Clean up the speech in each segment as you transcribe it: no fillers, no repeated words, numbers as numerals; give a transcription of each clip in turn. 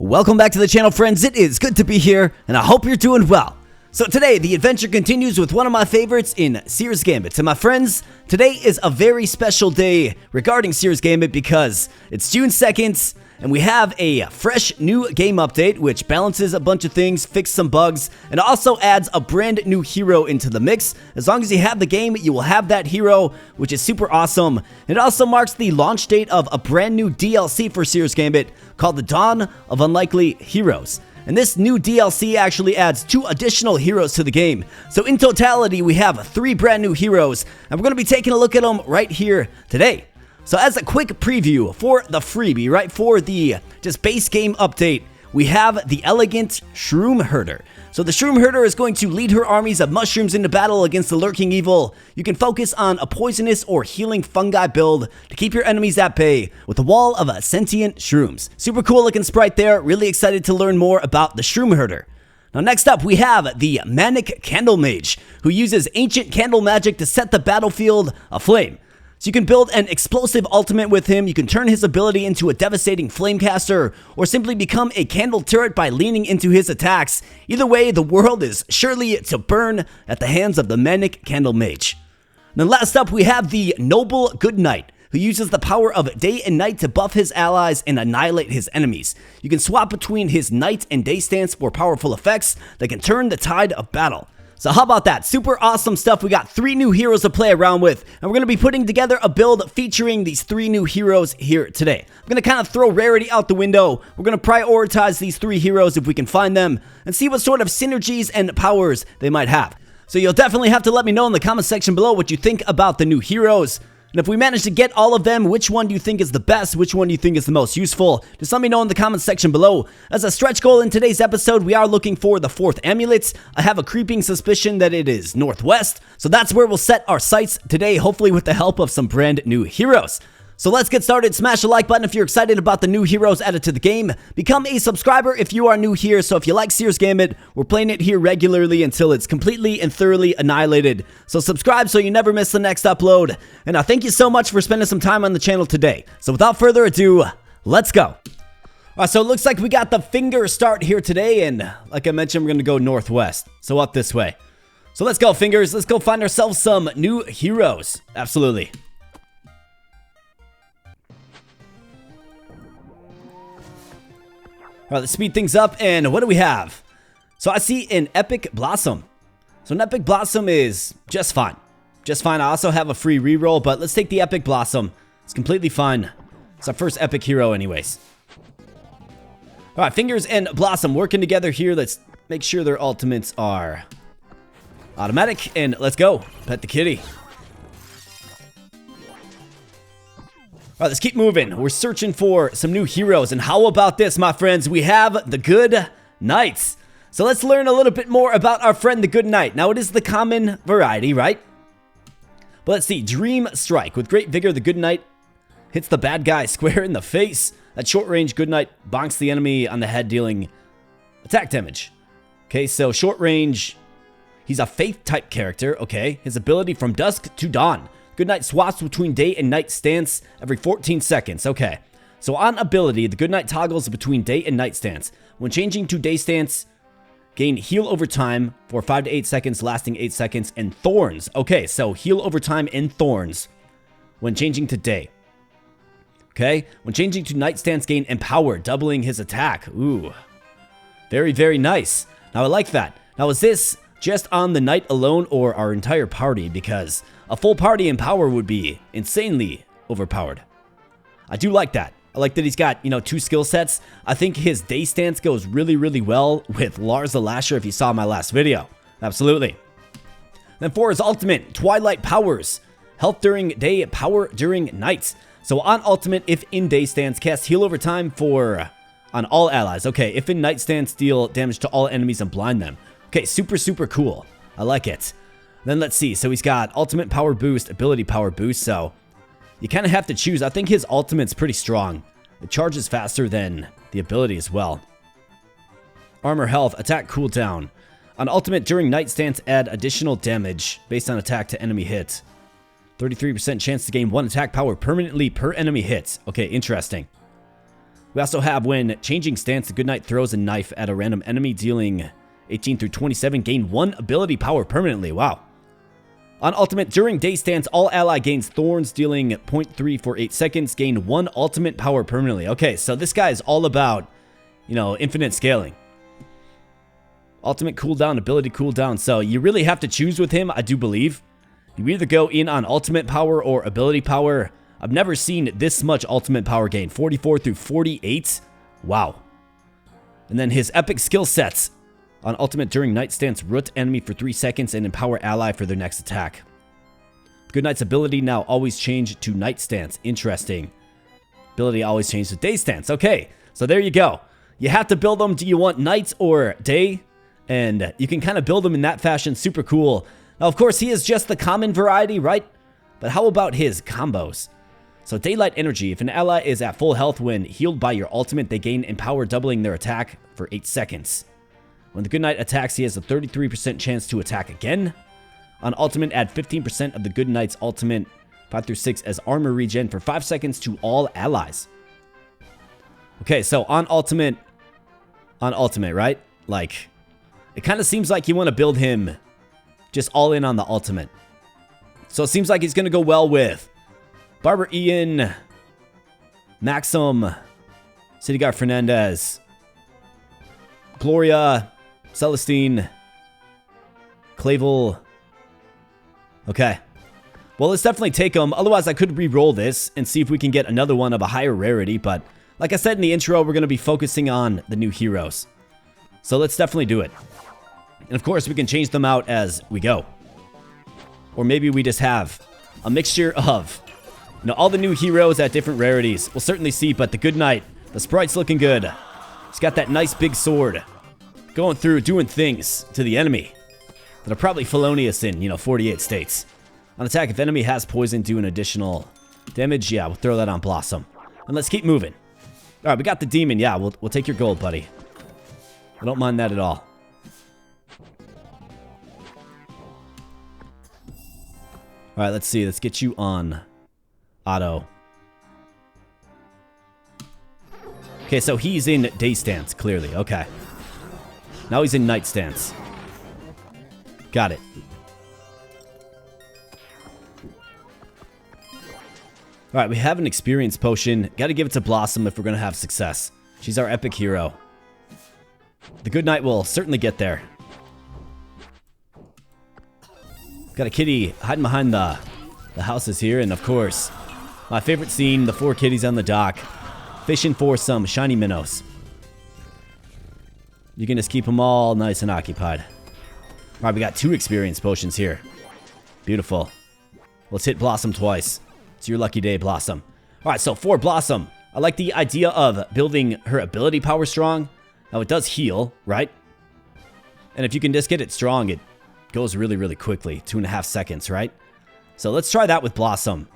Welcome back to the channel, friends. It is good to be here, and I hope you're doing well. So today, the adventure continues with one of my favorites in Seer's Gambit. And my friends, today is a very special day regarding Seer's Gambit because it's June 2nd, and we have a fresh new game update, which balances a bunch of things, fixes some bugs, and also adds a brand new hero into the mix. As long as you have the game, you will have that hero, which is super awesome. It also marks the launch date of a brand new DLC for Seer's Gambit called The Dawn of Unlikely Heroes. And this new DLC actually adds 2 additional heroes to the game. So in totality, we have 3 brand new heroes, and we're going to be taking a look at them right here today. So as a quick preview for the freebie, right, for the just base game update, we have the elegant Shroomherder. So the Shroomherder is going to lead her armies of mushrooms into battle against the lurking evil. You can focus on a poisonous or healing fungi build to keep your enemies at bay with a wall of sentient shrooms. Super cool looking sprite there. Really excited to learn more about the Shroomherder. Now next up, we have the manic CandleMage, who uses ancient candle magic to set the battlefield aflame. So you can build an explosive ultimate with him, you can turn his ability into a devastating flamecaster, or simply become a candle turret by leaning into his attacks. Either way, the world is surely to burn at the hands of the manic CandleMage. Then last up, we have the noble good knight, who uses the power of day and night to buff his allies and annihilate his enemies. You can swap between his night and day stance for powerful effects that can turn the tide of battle. So how about that? Super awesome stuff. We got 3 new heroes to play around with, and we're going to be putting together a build featuring these 3 new heroes here today. I'm going to kind of throw rarity out the window. We're going to prioritize these 3 heroes if we can find them, and see what sort of synergies and powers they might have. So you'll definitely have to let me know in the comment section below what you think about the new heroes. And if we manage to get all of them, which one do you think is the best? Which one do you think is the most useful? Just let me know in the comment section below. As a stretch goal in today's episode, we are looking for the 4th amulet. I have a creeping suspicion that it is northwest, so that's where we'll set our sights today, hopefully with the help of some brand new heroes. So let's get started. Smash the like button if you're excited about the new heroes added to the game. Become a subscriber if you are new here. So if you like Seer's Gambit, we're playing it here regularly until it's completely and thoroughly annihilated. So subscribe so you never miss the next upload. And I thank you so much for spending some time on the channel today. So without further ado, let's go. Alright, so it looks like we got the finger start here today. And like I mentioned, we're going to go northwest. So up this way. So let's go, fingers. Let's go find ourselves some new heroes. Absolutely. Alright, let's speed things up, and what do we have? So I see an Epic Blossom. So an Epic Blossom is just fine. Just fine. I also have a free reroll, but let's take the Epic Blossom. It's completely fine. It's our first epic hero anyways. Alright, Fingers and Blossom working together here. Let's make sure their ultimates are automatic, and let's go. Pet the kitty. Alright, let's keep moving. We're searching for some new heroes, and how about this, my friends? We have the Good Knights. So let's learn a little bit more about our friend, the Good Knight. Now, it is the common variety, right? But let's see. Dream Strike. With great vigor, the Good Knight hits the bad guy square in the face. At short range, Good Knight bonks the enemy on the head, dealing attack damage. Okay, so short range, he's a faith-type character. Okay, his ability from dusk to dawn. Good Knight swaps between day and night stance every 14 seconds. Okay, so on ability, the Good Knight toggles between day and night stance. When changing to day stance, gain heal over time for 5 to 8 seconds, lasting 8 seconds, and thorns. Okay, so heal over time and thorns when changing to day. Okay, when changing to night stance, gain empower, doubling his attack. Ooh, very, very nice. Now, I like that. Now, is this just on the knight alone or our entire party? Because a full party in power would be insanely overpowered. I do like that. I like that he's got, 2 skill sets. I think his day stance goes really, really well with Lars the Lasher if you saw my last video. Absolutely. Then for his ultimate, Twilight Powers. Health during day, power during night. So on ultimate, if in day stance, cast heal over time on all allies. Okay, if in night stance, deal damage to all enemies and blind them. Okay, super, super cool. I like it. Then let's see. So he's got ultimate power boost, ability power boost. So you kind of have to choose. I think his ultimate's pretty strong. It charges faster than the ability as well. Armor health, attack cooldown. On ultimate during night stance, add additional damage based on attack to enemy hit. 33% chance to gain 1 attack power permanently per enemy hit. Okay, interesting. We also have when changing stance, the Good Knight throws a knife at a random enemy, dealing 18 through 27, gain 1 ability power permanently. Wow. On ultimate, during day stance, all ally gains thorns, dealing 0.3 for 8 seconds, gain 1 ultimate power permanently. Okay, so this guy is all about, you know, infinite scaling. Ultimate cooldown, ability cooldown. So you really have to choose with him, I do believe. You either go in on ultimate power or ability power. I've never seen this much ultimate power gain. 44 through 48. Wow. And then his epic skill sets. On ultimate, during night stance, root enemy for 3 seconds and empower ally for their next attack. Good Knight's ability now always change to night stance. Interesting. Ability always change to day stance. Okay, so there you go. You have to build them. Do you want night or day? And you can kind of build them in that fashion. Super cool. Now, of course, he is just the common variety, right? But how about his combos? So daylight energy. If an ally is at full health when healed by your ultimate, they gain empower, doubling their attack for 8 seconds. When the Good Knight attacks, he has a 33% chance to attack again. On ultimate, add 15% of the Good Knight's ultimate 5 through 6 as armor regen for 5 seconds to all allies. Okay, so on ultimate, right? Like, it kind of seems like you want to build him just all in on the ultimate. So it seems like he's going to go well with Barber Ian, Maxim, City Guard Fernandez, Gloria, Celestine, Clavel. Okay. Well, let's definitely take them. Otherwise, I could re-roll this and see if we can get another one of a higher rarity. But like I said in the intro, we're going to be focusing on the new heroes. So let's definitely do it. And of course, we can change them out as we go. Or maybe we just have a mixture of, you know, all the new heroes at different rarities. We'll certainly see, but the Good Knight, the sprite's looking good. He's got that nice big sword. Going through, doing things to the enemy that are probably felonious in, you know, 48 states. On attack, if enemy has poison, do an additional damage. Yeah, we'll throw that on Blossom. And let's keep moving. All right, we got the demon. Yeah, we'll take your gold, buddy. I don't mind that at all. All right, let's see. Let's get you on auto. Okay, so he's in day stance, clearly. Okay. Now he's in night stance. Got it. All right, we have an experience potion. Got to give it to Blossom if we're going to have success. She's our epic hero. The Good Knight will certainly get there. Got a kitty hiding behind the houses here. And of course, my favorite scene, the 4 kitties on the dock, fishing for some shiny minnows. You can just keep them all nice and occupied. All right, we got 2 experience potions here. Beautiful. Let's hit Blossom twice. It's your lucky day, Blossom. All right, so for Blossom, I like the idea of building her ability power strong. Now, it does heal, right? And if you can just get it strong, it goes really, really quickly. 2.5 seconds, right? So let's try that with Blossom.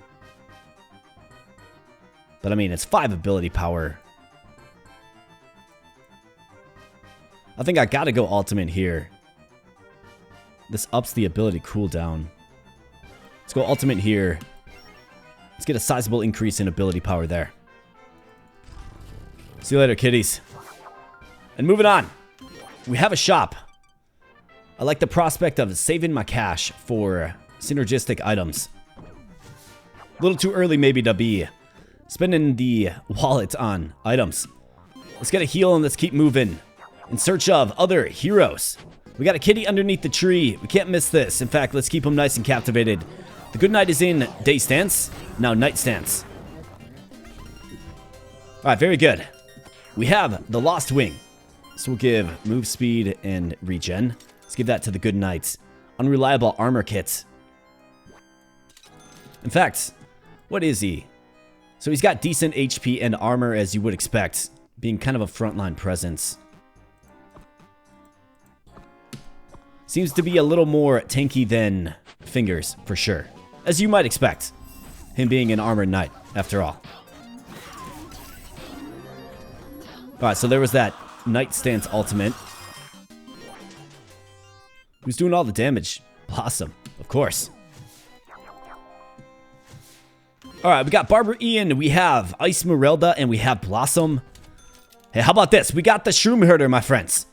But I mean, it's 5 ability power. I think I gotta go ultimate here. This ups the ability cooldown. Let's go ultimate here. Let's get a sizable increase in ability power there. See you later, kitties. And moving on. We have a shop. I like the prospect of saving my cash for synergistic items. A little too early maybe to be spending the wallet on items. Let's get a heal and let's keep moving. In search of other heroes. We got a kitty underneath the tree. We can't miss this. In fact, let's keep him nice and captivated. The Good Knight is in day stance. Now night stance. Alright, very good. We have the Lost Wing. So we'll give move speed and regen. Let's give that to the Good Knight. Unreliable armor kit. In fact, what is he? So he's got decent HP and armor as you would expect, being kind of a frontline presence. Seems to be a little more tanky than Fingers, for sure. As you might expect. Him being an armored knight, after all. Alright, so there was that Night Stance ultimate. Who's doing all the damage? Blossom, of course. Alright, we got Barber Ian, we have Ice Merelda, and we have Blossom. Hey, how about this? We got the Shroomherder, my friends.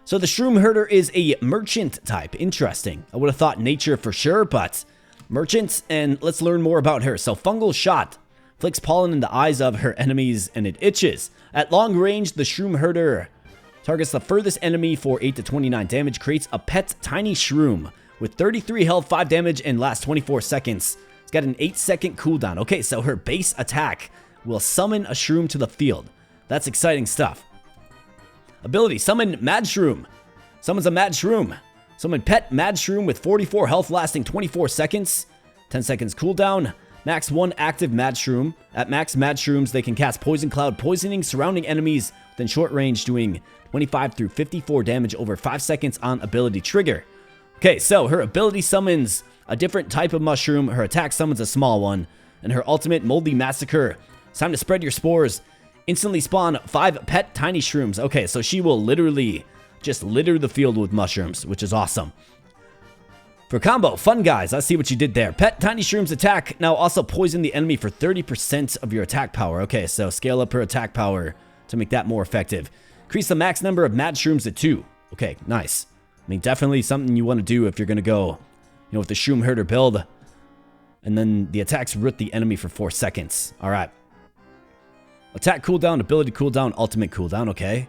So the Shroomherder is a merchant type. Interesting. I would have thought nature for sure, but merchant, and let's learn more about her. So fungal shot. Flicks pollen in the eyes of her enemies, and it itches. At long range, the Shroomherder targets the furthest enemy for 8 to 29 damage, creates a pet tiny shroom with 33 health, 5 damage, and lasts 24 seconds. It's got an 8-second cooldown. Okay, so her base attack will summon a shroom to the field. That's exciting stuff. Ability, summon Mad Shroom. Summons a Mad Shroom. Summon Pet Mad Shroom with 44 health lasting 24 seconds. 10 seconds cooldown. Max 1 active Mad Shroom. At max Mad Shrooms, they can cast Poison Cloud, poisoning surrounding enemies within short range, doing 25 through 54 damage over 5 seconds on ability trigger. Okay, so her ability summons a different type of mushroom. Her attack summons a small one. And her ultimate, Moldy Massacre. It's time to spread your spores. Instantly spawn 5 pet tiny shrooms. Okay, so she will literally just litter the field with mushrooms, which is awesome. For combo, fun guys, I see what you did there. Pet tiny shrooms attack. Now also poison the enemy for 30% of your attack power. Okay, so scale up her attack power to make that more effective. Increase the max number of mad shrooms to 2. Okay, nice. I mean, definitely something you want to do if you're going to go, with the Shroomherder build. And then the attacks root the enemy for 4 seconds. All right. Attack cooldown, ability cooldown, ultimate cooldown, okay.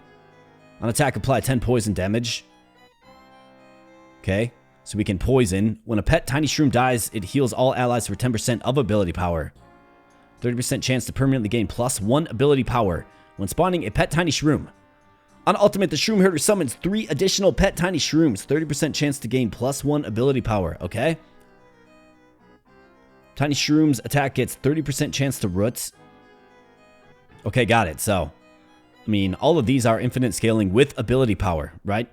On attack, apply 10 poison damage. Okay, so we can poison. When a pet tiny shroom dies, it heals all allies for 10% of ability power. 30% chance to permanently gain +1 ability power when spawning a pet tiny shroom. On ultimate, the Shroomherder summons 3 additional pet tiny shrooms. 30% chance to gain +1 ability power, okay. Tiny shroom's attack gets 30% chance to root. Okay, got it. So, I mean, all of these are infinite scaling with ability power, right?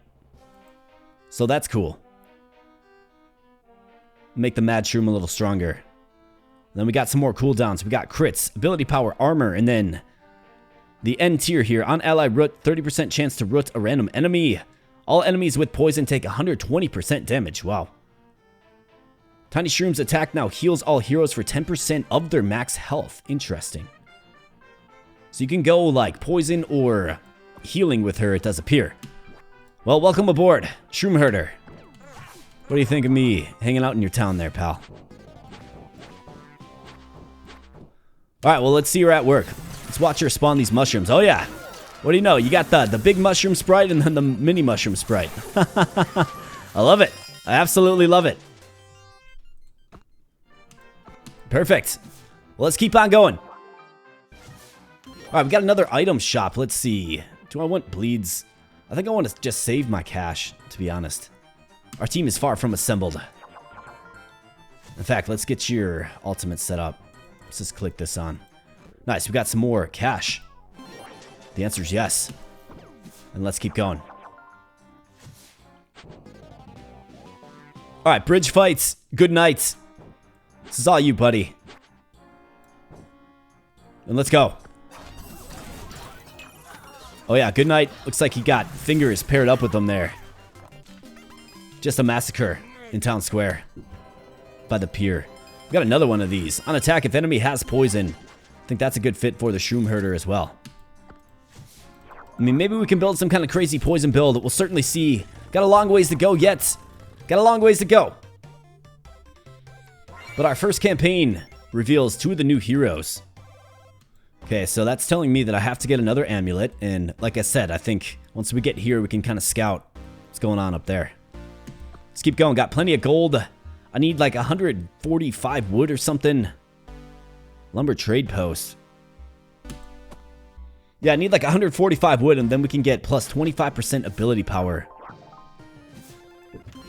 So that's cool. Make the Mad Shroom a little stronger. Then we got some more cooldowns. We got crits, ability power, armor, and then the end tier here. On ally root, 30% chance to root a random enemy. All enemies with poison take 120% damage. Wow. Tiny Shroom's attack now heals all heroes for 10% of their max health. Interesting. So you can go like poison or healing with her, it does appear. Well, welcome aboard, Shroomherder. What do you think of me hanging out in your town there, pal? Alright, well, let's see her at work. Let's watch her spawn these mushrooms. Oh, yeah. What do you know? You got the big mushroom sprite and then the mini mushroom sprite. I love it. I absolutely love it. Perfect. Well, let's keep on going. Alright, we got another item shop. Let's see. Do I want bleeds? I think I want to just save my cash, to be honest. Our team is far from assembled. In fact, let's get your ultimate set up. Let's just click this on. Nice, we got some more cash. The answer is yes. And let's keep going. Alright, bridge fights. Good night. This is all you, buddy. And let's go. Oh yeah, good night. Looks like he got fingers paired up with them there. Just a massacre in town square. By the pier. We got another one of these. On attack, if enemy has poison. I think that's a good fit for the Shroomherder as well. I mean, maybe we can build some kind of crazy poison build. We'll certainly see. Got a long ways to go yet. Got a long ways to go. But our first campaign reveals 2 of the new heroes. Okay, so that's telling me that I have to get another amulet, and like I said, I think once we get here, we can kind of scout what's going on up there. Let's keep going. Got plenty of gold. I need like 145 wood or something. Lumber trade post. Yeah, I need like 145 wood, and then we can get plus 25% ability power.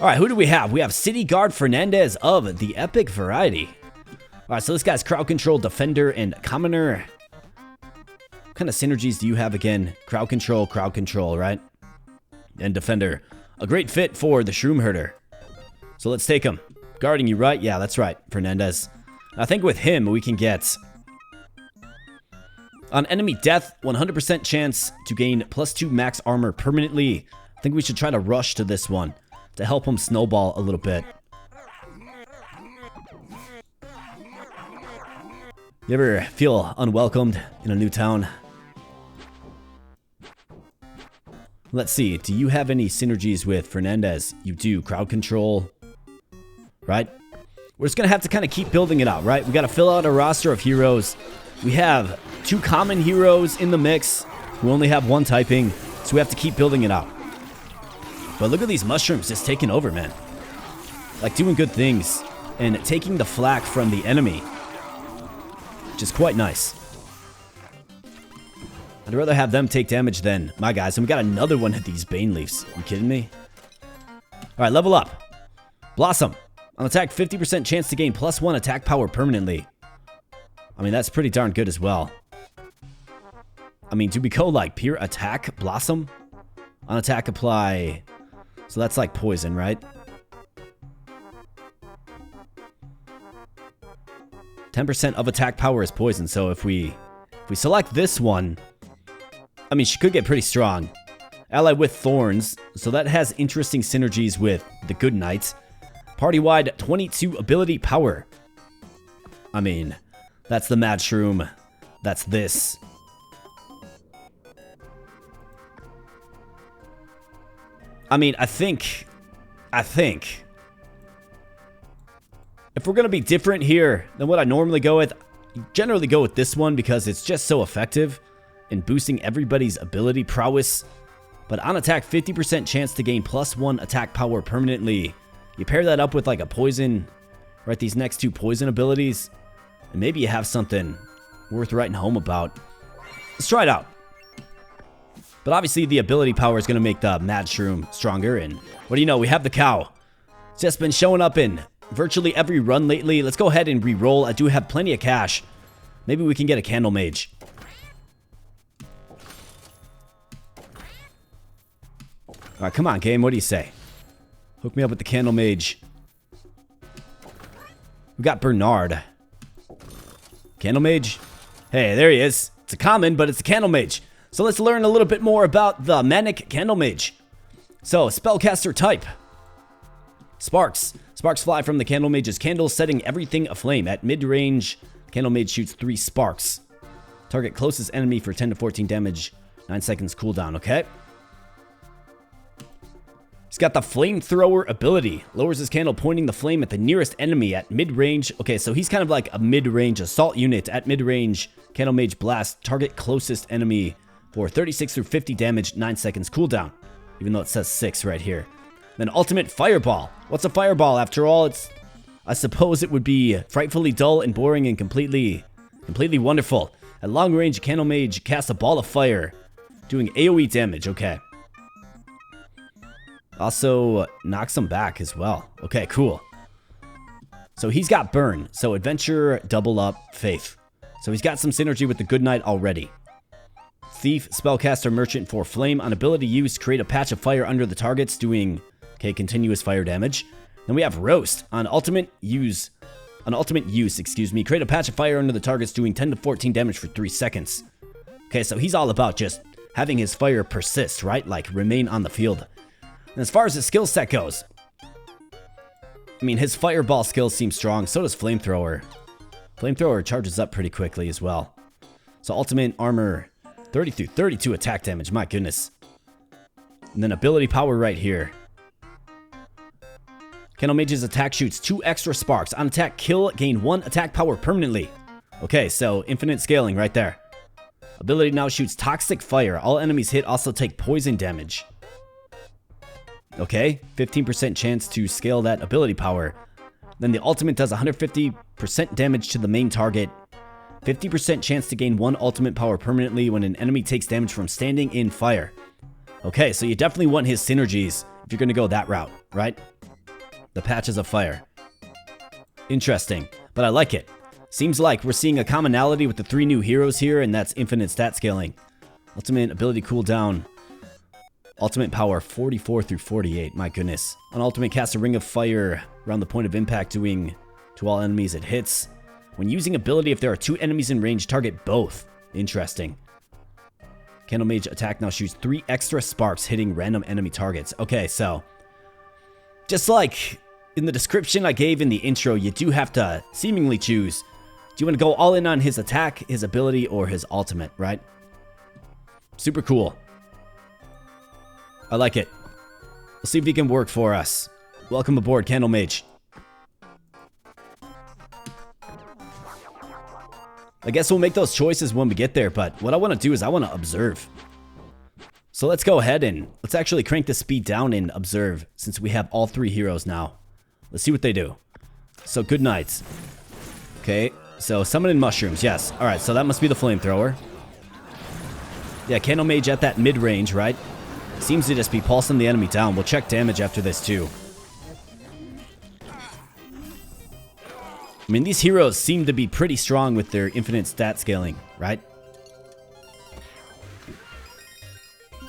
All right, who do we have? We have City Guard Fernandez of the Epic Variety. All right, so this guy's crowd control, defender, and commoner. What kind of synergies do you have again? Crowd control, right? And defender. A great fit for the Shroomherder. So let's take him. Guarding you, right? Yeah, that's right, Fernandez. I think with him, we can get... On enemy death, 100% chance to gain +2 max armor permanently. I think we should try to rush to this one to help him snowball a little bit. You ever feel unwelcomed in a new town? Let's see. Do you have any synergies with Fernandez? You do. Crowd control. Right? We're just going to have to kind of keep building it out, right? We got to fill out a roster of heroes. We have 2 common heroes in the mix. We only have 1 typing, so we have to keep building it out. But look at these mushrooms just taking over, man. Like, doing good things and taking the flak from the enemy, which is quite nice. I'd rather have them take damage than my guys. And we got another one of these Bane Leafs. You kidding me? All right, level up. Blossom. On attack, 50% chance to gain +1 attack power permanently. I mean, that's pretty darn good as well. I mean, do we go like pure attack, Blossom? On attack, apply. So that's like poison, right? 10% of attack power is poison. So if we select this one, I mean, she could get pretty strong. Ally with Thorns, so that has interesting synergies with the Good Knight. Party-wide 22 ability power. I mean, that's the Mad Shroom. That's this. I mean, I think if we're going to be different here than what I normally go with, I generally go with this one because it's just so effective in boosting everybody's ability prowess. But on attack, 50% chance to gain +1 attack power permanently. You pair that up with like a poison, right? These next 2 poison abilities, and maybe you have something worth writing home about. Let's try it out. But obviously the ability power is going to make the Mad Shroom stronger. And what do you know? We have the cow. It's just been showing up in virtually every run lately. Let's go ahead and re-roll. I do have plenty of cash. Maybe we can get a CandleMage. All right, come on, game. What do you say? Hook me up with the CandleMage. We got Bernard. CandleMage. Hey, there he is. It's a common, but it's a CandleMage. So let's learn a little bit more about the Manic CandleMage. So, spellcaster type. Sparks. Sparks fly from the CandleMage's candle, setting everything aflame. At mid-range, CandleMage shoots 3 sparks. Target closest enemy for 10 to 14 damage. 9 seconds cooldown, okay? He's got the flamethrower ability. Lowers his candle, pointing the flame at the nearest enemy at mid-range. Okay, so he's kind of like a mid-range assault unit. At mid-range, CandleMage blast. Target closest enemy for 36 through 50 damage, 9 seconds cooldown. Even though it says 6 right here. Then ultimate fireball. What's a fireball? After all, I suppose it would be frightfully dull and boring and completely wonderful. At long range, CandleMage casts a ball of fire, doing AoE damage. Okay. Also knocks him back as well. Okay, cool. So he's got burn. So adventure, double up, faith. So he's got some synergy with the Good Knight already. Thief, spellcaster, merchant for flame. On ability use, create a patch of fire under the targets, doing continuous fire damage. Then we have roast. On ultimate use, create a patch of fire under the targets, doing 10 to 14 damage for 3 seconds. Okay, so he's all about just having his fire persist, right? Like remain on the field. And as far as his skill set goes, I mean, his fireball skills seem strong. So does flamethrower. Flamethrower charges up pretty quickly as well. So ultimate armor, 30 through 32 attack damage. My goodness. And then ability power right here. CandleMage's attack shoots 2 extra sparks. On attack, kill, gain 1 attack power permanently. Okay, so infinite scaling right there. Ability now shoots toxic fire. All enemies hit also take poison damage. Okay, 15% chance to scale that ability power. Then the ultimate does 150% damage to the main target. 50% chance to gain 1 ultimate power permanently when an enemy takes damage from standing in fire. Okay, so you definitely want his synergies if you're going to go that route, right? The patches of fire. Interesting, but I like it. Seems like we're seeing a commonality with the 3 new heroes here, and that's infinite stat scaling. Ultimate ability cooldown. Ultimate power 44 through 48. My goodness. On ultimate, cast a ring of fire around the point of impact, doing to all enemies it hits. When using ability, if there are 2 enemies in range, target both. Interesting. CandleMage attack now shoots 3 extra sparks, hitting random enemy targets. Okay, so just like in the description I gave in the intro, you do have to seemingly choose. Do you want to go all in on his attack, his ability, or his ultimate, right? Super cool. I like it. We'll see if he can work for us. Welcome aboard, CandleMage. I guess we'll make those choices when we get there, but what I want to do is I want to observe. So let's go ahead and let's actually crank the speed down and observe since we have all 3 heroes now. Let's see what they do. So good night. Okay, so summoning mushrooms, yes. Alright, so that must be the flamethrower. Yeah, CandleMage at that mid-range, right? Seems to just be pulsing the enemy down. We'll check damage after this too. I mean, these heroes seem to be pretty strong with their infinite stat scaling, right?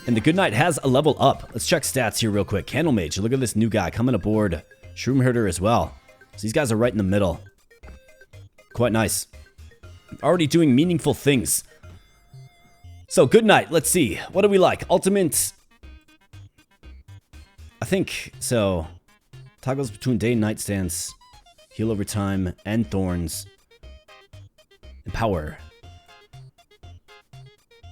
And the Good Knight has a level up. Let's check stats here real quick. CandleMage, look at this new guy coming aboard. Shroomherder as well. So these guys are right in the middle. Quite nice. Already doing meaningful things. So, Good Knight, let's see. What do we like? Ultimate. I think, so. Toggles between day and night stance. Heal over time. And thorns. And power.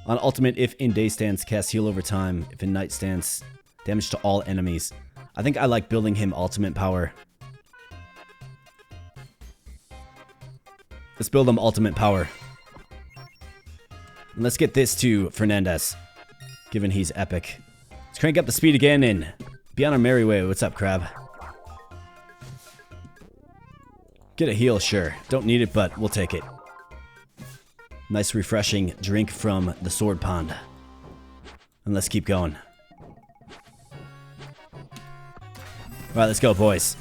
On ultimate, if in day stance, cast heal over time. If in night stance, damage to all enemies. I think I like building him ultimate power. Let's build him ultimate power. And let's get this to Fernandez, given he's epic. Let's crank up the speed again and be on our merry way. What's up, Crab? Get a heal, sure. Don't need it, but we'll take it. Nice refreshing drink from the sword pond. And let's keep going. Alright, let's go, boys.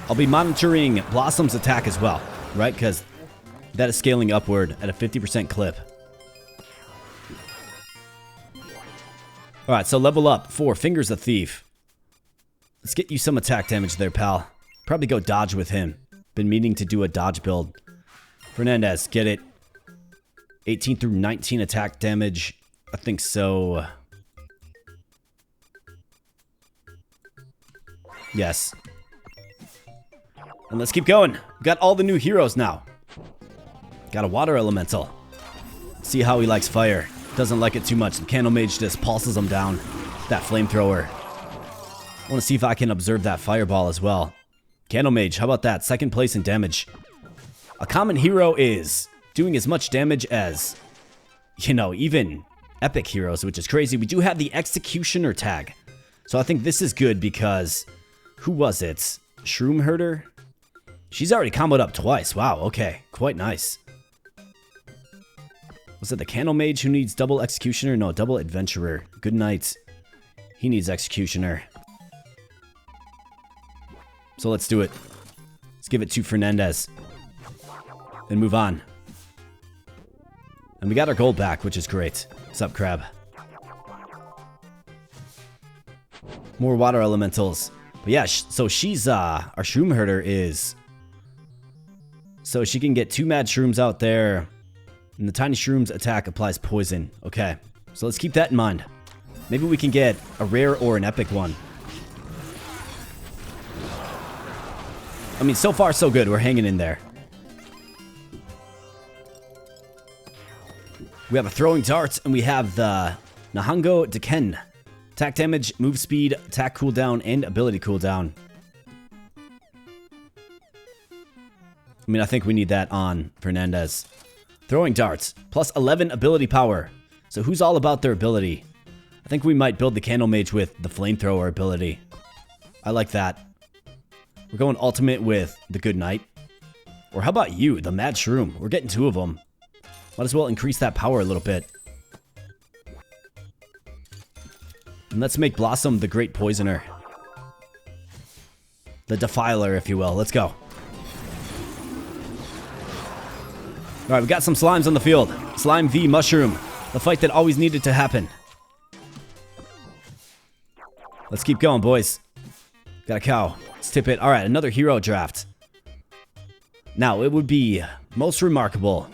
I'll be monitoring Blossom's attack as well, right? Because that is scaling upward at a 50% clip. Alright, so level up for Fingers of Thief. Let's get you some attack damage there, pal. Probably go dodge with him. Been meaning to do a dodge build. Fernandez, get it. 18 through 19 attack damage. I think so. Yes. And let's keep going. Got all the new heroes now. Got a water elemental. See how he likes fire. Doesn't like it too much. The CandleMage just pulses him down. That flamethrower. I want to see if I can observe that fireball as well. CandleMage, how about that? Second place in damage. A common hero is doing as much damage as, you know, even epic heroes, which is crazy. We do have the Executioner tag. So I think this is good because, who was it? Shroomherder? She's already comboed up twice. Wow, okay. Quite nice. Was it the CandleMage who needs double Executioner? No, double Adventurer. Good night. He needs Executioner. So let's do it. Let's give it to Fernandez. And move on. And we got our gold back, which is great. What's up, Crab? More water elementals. But yeah, so she's, our Shroomherder is... So she can get 2 mad shrooms out there. And the tiny shrooms attack applies poison. Okay, so let's keep that in mind. Maybe we can get a rare or an epic one. I mean, so far so good. We're hanging in there. We have a throwing dart, and we have the Nahango Deken. Attack damage, move speed, attack cooldown, and ability cooldown. I mean, I think we need that on Fernandez. Throwing darts, plus 11 ability power. So who's all about their ability? I think we might build the CandleMage with the flamethrower ability. I like that. We're going ultimate with the Good Knight. Or how about you, the Mad Shroom? We're getting 2 of them. Might as well increase that power a little bit. And let's make Blossom the Great Poisoner. The Defiler, if you will. Let's go. Alright, we got some slimes on the field. Slime v Mushroom. The fight that always needed to happen. Let's keep going, boys. Got a cow. Let's tip it. Alright, another hero draft. Now, it would be most remarkable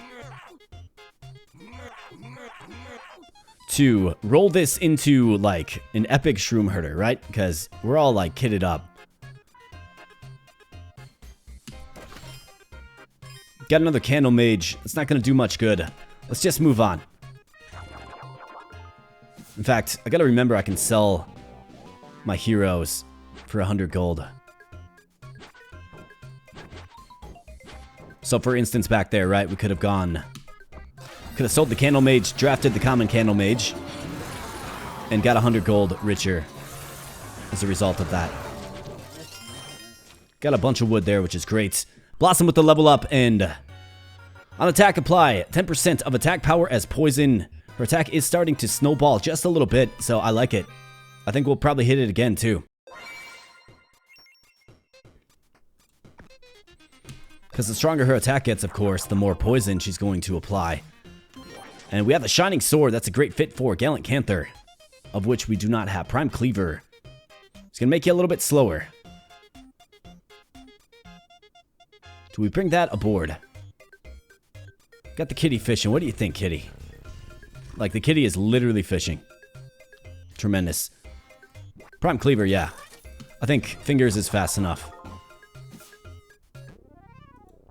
to roll this into, like, an epic Shroomherder, right? Because we're all, like, kitted up. Got another CandleMage. It's not going to do much good. Let's just move on. In fact, I gotta remember I can sell my heroes for 100 gold. So for instance back there, right, we could have sold the CandleMage, drafted the common CandleMage, and got 100 gold richer as a result of that. Got a bunch of wood there, which is great. Blossom with the level up, and on attack apply 10% of attack power as poison. Her attack is starting to snowball just a little bit, so I like it. I think we'll probably hit it again too. Because the stronger her attack gets, of course, the more poison she's going to apply. And we have the Shining Sword. That's a great fit for Gallant Canther, of which we do not have. Prime Cleaver. It's going to make you a little bit slower. Do we bring that aboard? Got the kitty fishing. What do you think, kitty? Like, the kitty is literally fishing. Tremendous. Prime Cleaver, yeah. I think Fingers is fast enough.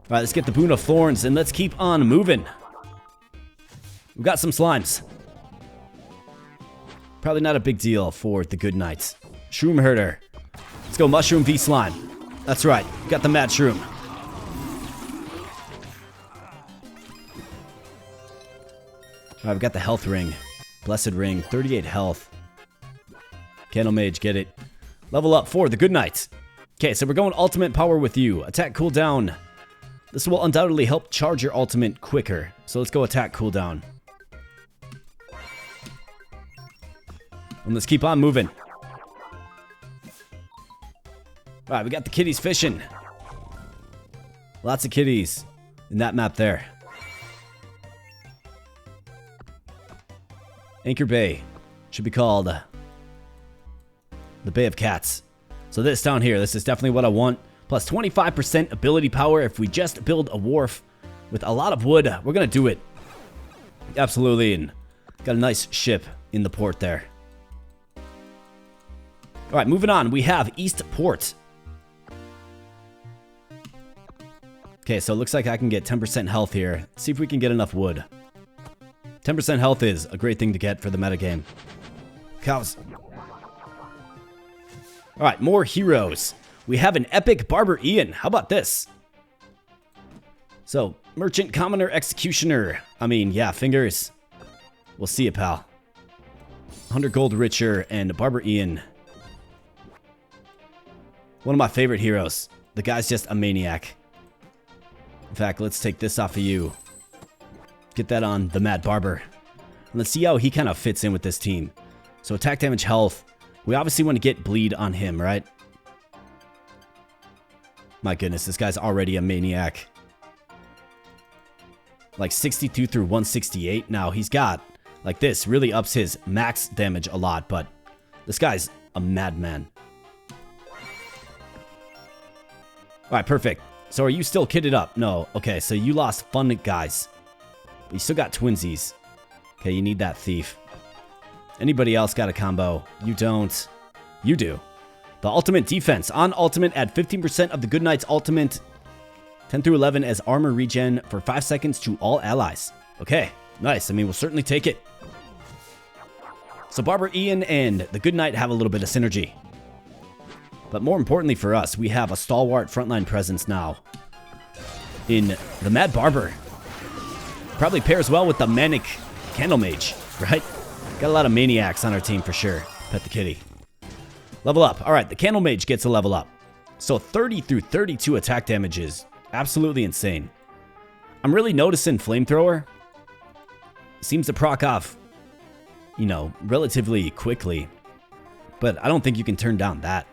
Alright, let's get the Boon of Thorns, and let's keep on moving. We've got some slimes. Probably not a big deal for the good knights. Shroomherder. Let's go Mushroom v Slime. That's right, got the Mad Shroom. Alright, we've got the Health Ring. Blessed Ring, 38 health. CandleMage, get it. Level up for the good knights. Okay, so we're going ultimate power with you. Attack cooldown. This will undoubtedly help charge your ultimate quicker. So let's go attack cooldown. And let's keep on moving. Alright, we got the kitties fishing. Lots of kitties in that map there. Anchor Bay. Should be called the Bay of Cats. So this down here, this is definitely what I want. Plus 25% ability power if we just build a wharf with a lot of wood. We're going to do it. Absolutely. And got a nice ship in the port there. All right, moving on. We have East Port. Okay, so it looks like I can get 10% health here. Let's see if we can get enough wood. 10% health is a great thing to get for the metagame. Cows. All right, more heroes. We have an epic Barber Ian. How about this? So, Merchant, Commoner, Executioner. I mean, yeah, Fingers. We'll see it, pal. 100 gold richer, and Barber Ian. One of my favorite heroes. The guy's just a maniac. In fact, let's take this off of you. Get that on the Mad Barber. And let's see how he kind of fits in with this team. So, attack damage, health. We obviously want to get bleed on him, right? My goodness, this guy's already a maniac. Like 62 through 168. Now, he's got, like this, really ups his max damage a lot, but this guy's a madman. Alright, perfect. So are you still kitted up? No. Okay, so you lost fun guys. But you still got twinsies. Okay, you need that thief. Anybody else got a combo? You don't. You do. The ultimate defense. On ultimate, add 15% of the good knight's ultimate 10 through 11 as armor regen for 5 seconds to all allies. Okay, nice. I mean, we'll certainly take it. So Barber Ian and the good knight have a little bit of synergy. But more importantly for us, we have a stalwart frontline presence now in the Mad Barber. Probably pairs well with the Manic CandleMage, right? Got a lot of maniacs on our team for sure. Pet the kitty. Level up. All right, the CandleMage gets a level up. So 30 through 32 attack damage is absolutely insane. I'm really noticing Flamethrower seems to proc off, you know, relatively quickly. But I don't think you can turn down that.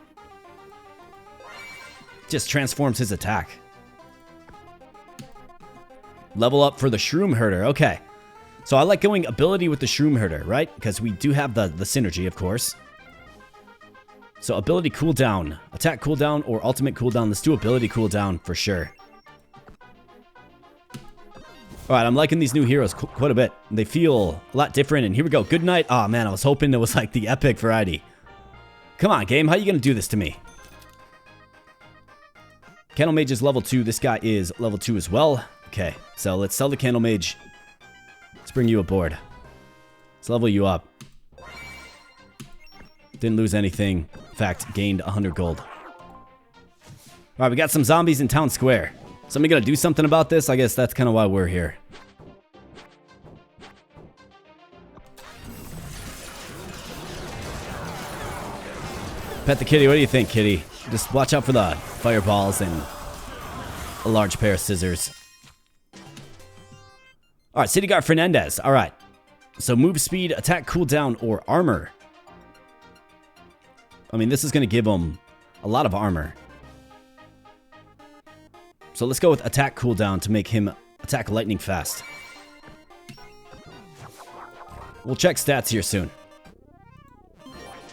Just transforms his attack. Level up for the Shroomherder. Okay. So I like going ability with the Shroomherder, right? Because we do have the synergy, of course. So ability cooldown, attack cooldown, or ultimate cooldown. Let's do ability cooldown for sure. Alright, I'm liking these new heroes quite a bit. They feel a lot different, and here we go. Good night. Oh man, I was hoping it was like the epic variety. Come on, game. How you gonna do this to me? CandleMage is level 2. This guy is level 2 as well. Okay, so let's sell the CandleMage. Let's bring you aboard. Let's level you up. Didn't lose anything. In fact, gained 100 gold. Alright, we got some zombies in town square. Somebody gonna do something about this? I guess that's kind of why we're here. Pet the kitty. What do you think, kitty? Just watch out for the fireballs and a large pair of scissors. Alright, City Guard Fernandez. Alright. So move speed, attack cooldown, or armor. I mean, this is going to give him a lot of armor. So let's go with attack cooldown to make him attack lightning fast. We'll check stats here soon.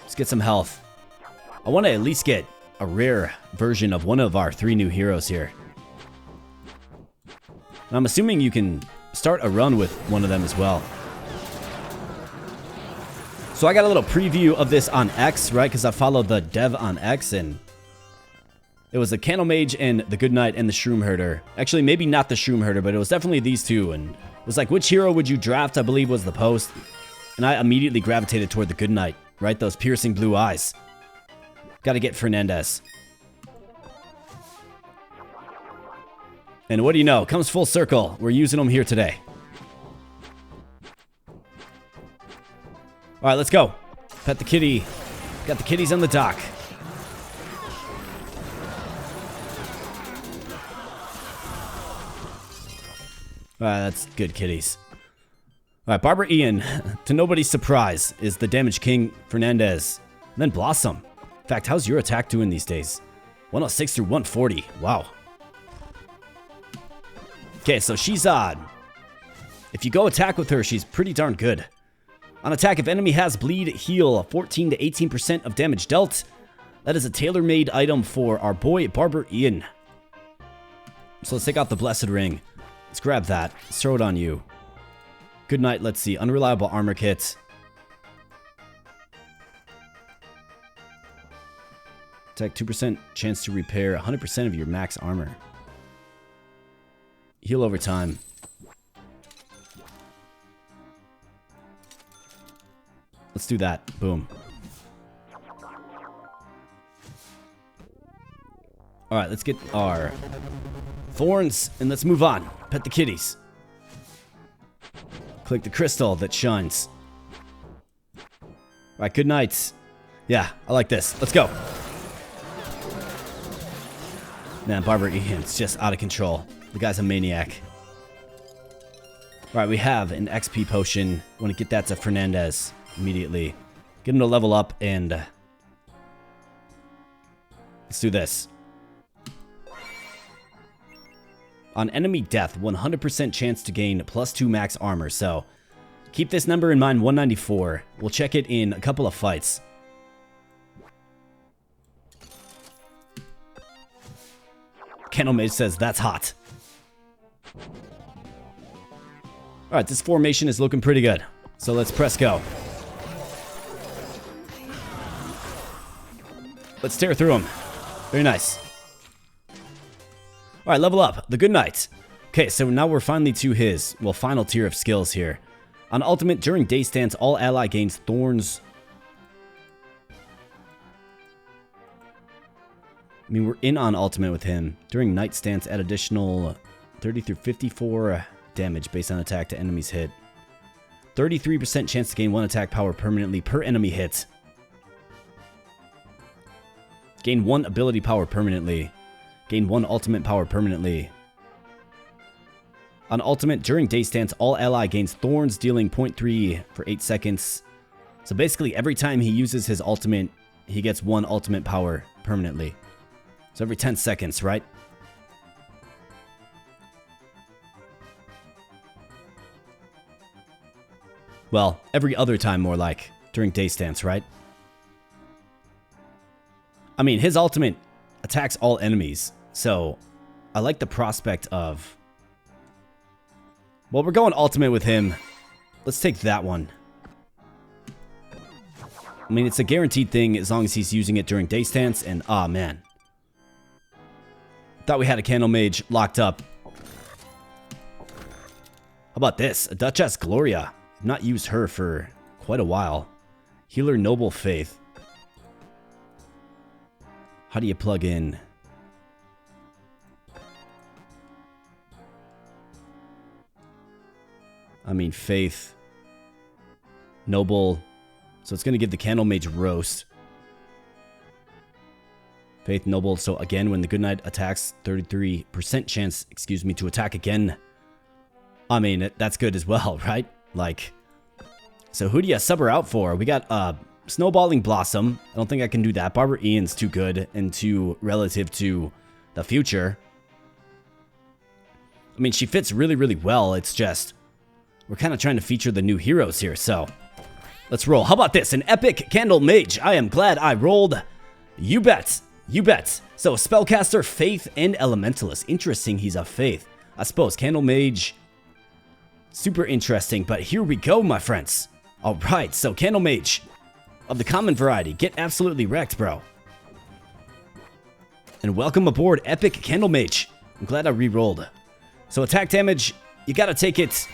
Let's get some health. I want to at least get a rare version of one of our 3 new heroes here. And I'm assuming you can start a run with one of them as well. So I got a little preview of this on X, right? Because I followed the dev on X, and it was the CandleMage and the Goodnight and the Shroomherder. Actually, maybe not the Shroomherder, but it was definitely these two. And it was like, which hero would you draft, I believe was the post. And I immediately gravitated toward the Goodnight, right? Those piercing blue eyes. Gotta get Fernandez. And what do you know? Comes full circle. We're using them here today. Alright, let's go. Pet the kitty. Got the kitties on the dock. Alright, that's good kitties. Alright, Barber Ian, to nobody's surprise, is the Damage King Fernandez. And then Blossom. In fact, how's your attack doing these days? 106 through 140. Wow. Okay, so she's odd. If you go attack with her, she's pretty darn good. On attack, if enemy has bleed, heal 14 to 18% of damage dealt. That is a tailor-made item for our boy Barber Ian. So let's take out the Blessed Ring. Let's grab that. Let's throw it on you. Good night. Let's see. Unreliable armor kit. Attack 2% chance to repair 100% of your max armor. Heal over time. Let's do that. Boom. Alright, let's get our thorns and let's move on. Pet the kitties. Click the crystal that shines. Alright, good night. Yeah, I like this. Let's go. Man, Barber Ian's just out of control. The guy's a maniac. Alright, we have an XP potion. Want to get that to Fernandez immediately. Get him to level up and... let's do this. On enemy death, 100% chance to gain +2 max armor. So, keep this number in mind, 194. We'll check it in a couple of fights. CandleMage says, that's hot. Alright, this formation is looking pretty good. So let's press go. Let's tear through them. Very nice. Alright, level up. The Good Night. Okay, so now we're finally to his, well, final tier of skills here. On ultimate, during day stance, all ally gains thorns. I mean, we're in on ultimate with him. During night stance, add additional 30 through 54 damage based on attack to enemies hit. 33% chance to gain 1 attack power permanently per enemy hit. Gain 1 ability power permanently. Gain 1 ultimate power permanently. On ultimate, during day stance, all ally gains thorns, dealing 0.3 for 8 seconds. So basically, every time he uses his ultimate, he gets 1 ultimate power permanently. So every 10 seconds, right? Well, every other time more like, during day stance, right? I mean, his ultimate attacks all enemies, so I like the prospect of... well, we're going ultimate with him. Let's take that one. I mean, it's a guaranteed thing as long as he's using it during day stance, and ah, man. Thought we had a CandleMage locked up. How about this? A Duchess Gloria. I've not used her for quite a while. Healer Noble Faith. How do you plug in? I mean, Faith. Noble. So it's going to give the CandleMage roast. Faith, Noble. So again, when the Good Knight attacks, 33% chance, excuse me, to attack again. I mean, that's good as well, right? Like, so who do you sub her out for? We got Snowballing Blossom. I don't think I can do that. Barbara Ian's too good and too relative to the future. I mean, she fits really, really well. It's just, we're kind of trying to feature the new heroes here, so let's roll. How about this? An epic CandleMage. I am glad I rolled. You bet. You bet. So, Spellcaster, Faith, and Elementalist. Interesting, he's a Faith. I suppose CandleMage, super interesting, but here we go, my friends. All right, so CandleMage of the common variety. Get absolutely wrecked, bro. And welcome aboard, Epic CandleMage. I'm glad I re-rolled. So attack damage, you gotta take it.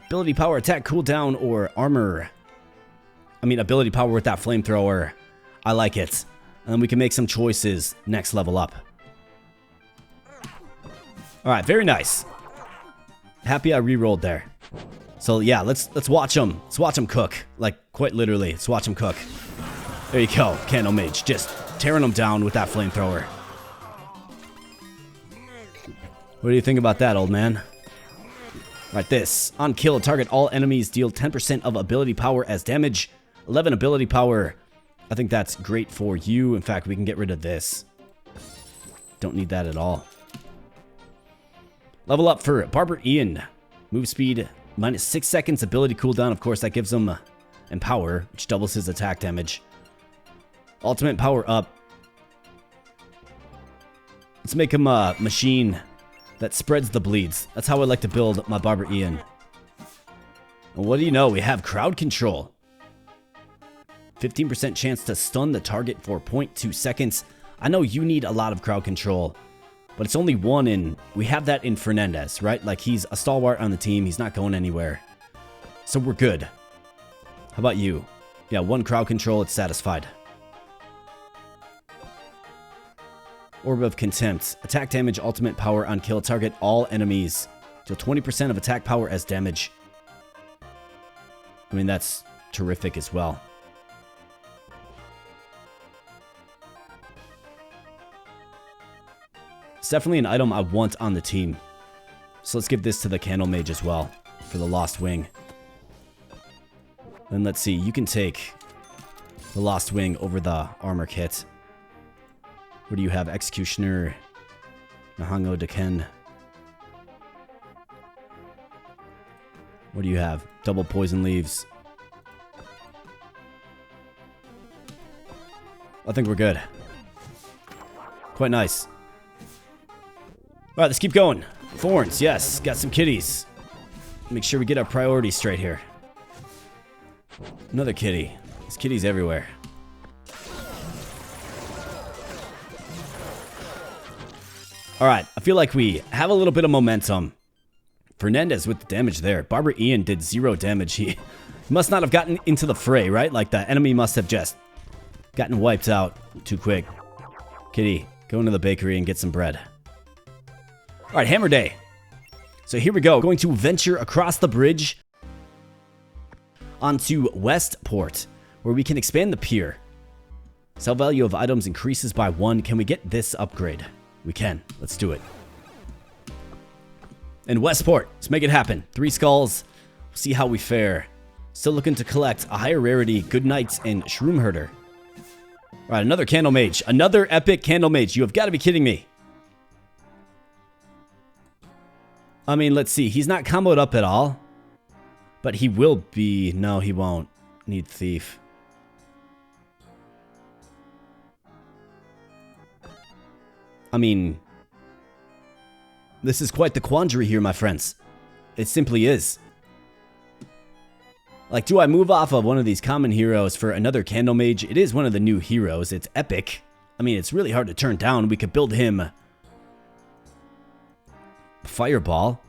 Ability power, attack cooldown, or armor. I mean, ability power with that flamethrower. I like it. And we can make some choices next level up. Alright, very nice. Happy I re-rolled there. So yeah, let's watch them. Let's watch them cook. Like, quite literally, let's watch them cook. There you go, CandleMage. Just tearing them down with that flamethrower. What do you think about that, old man? Right, this. On kill, target all enemies, deal 10% of ability power as damage. 11 ability power. I think that's great for you. In fact, we can get rid of this. Don't need that at all. Level up for Barbara Ian. Move speed, minus 6 seconds. Ability cooldown, of course, that gives him Empower, which doubles his attack damage. Ultimate power up. Let's make him a machine that spreads the bleeds. That's how I like to build my Barbara Ian. And what do you know? We have crowd control. 15% chance to stun the target for 0.2 seconds. I know you need a lot of crowd control, but it's only one in... We have that in Fernandez, right? Like, he's a stalwart on the team. He's not going anywhere. So we're good. How about you? Yeah, one crowd control. It's satisfied. Orb of Contempt. Attack damage, ultimate power on kill. Target all enemies. Deal 20% of attack power as damage. I mean, that's terrific as well. It's definitely an item I want on the team. So let's give this to the CandleMage as well for the Lost Wing. Then let's see, you can take the Lost Wing over the armor kit. What do you have? Executioner, Nahango Deken. What do you have? Double poison leaves. I think we're good. Quite nice. Alright, let's keep going. Thorns, yes. Got some kitties. Make sure we get our priorities straight here. Another kitty. There's kitties everywhere. Alright, I feel like we have a little bit of momentum. Fernandez with the damage there. Barbara Ian did 0 damage. He must not have gotten into the fray, right? Like, the enemy must have just gotten wiped out too quick. Kitty, go into the bakery and get some bread. Alright, Hammer Day. So here we go. Going to venture across the bridge onto Westport, where we can expand the pier. Sell value of items increases by 1. Can we get this upgrade? We can. Let's do it. And Westport. Let's make it happen. 3 skulls. We'll see how we fare. Still looking to collect a higher rarity, Good Knights, and Shroomherder. Alright, another CandleMage. Another epic CandleMage. You have got to be kidding me. I mean, let's see. He's not comboed up at all. But he will be... No, he won't. Need Thief. I mean... This is quite the quandary here, my friends. It simply is. Like, do I move off of one of these common heroes for another CandleMage? It is one of the new heroes. It's epic. I mean, it's really hard to turn down. We could build him... Fireball.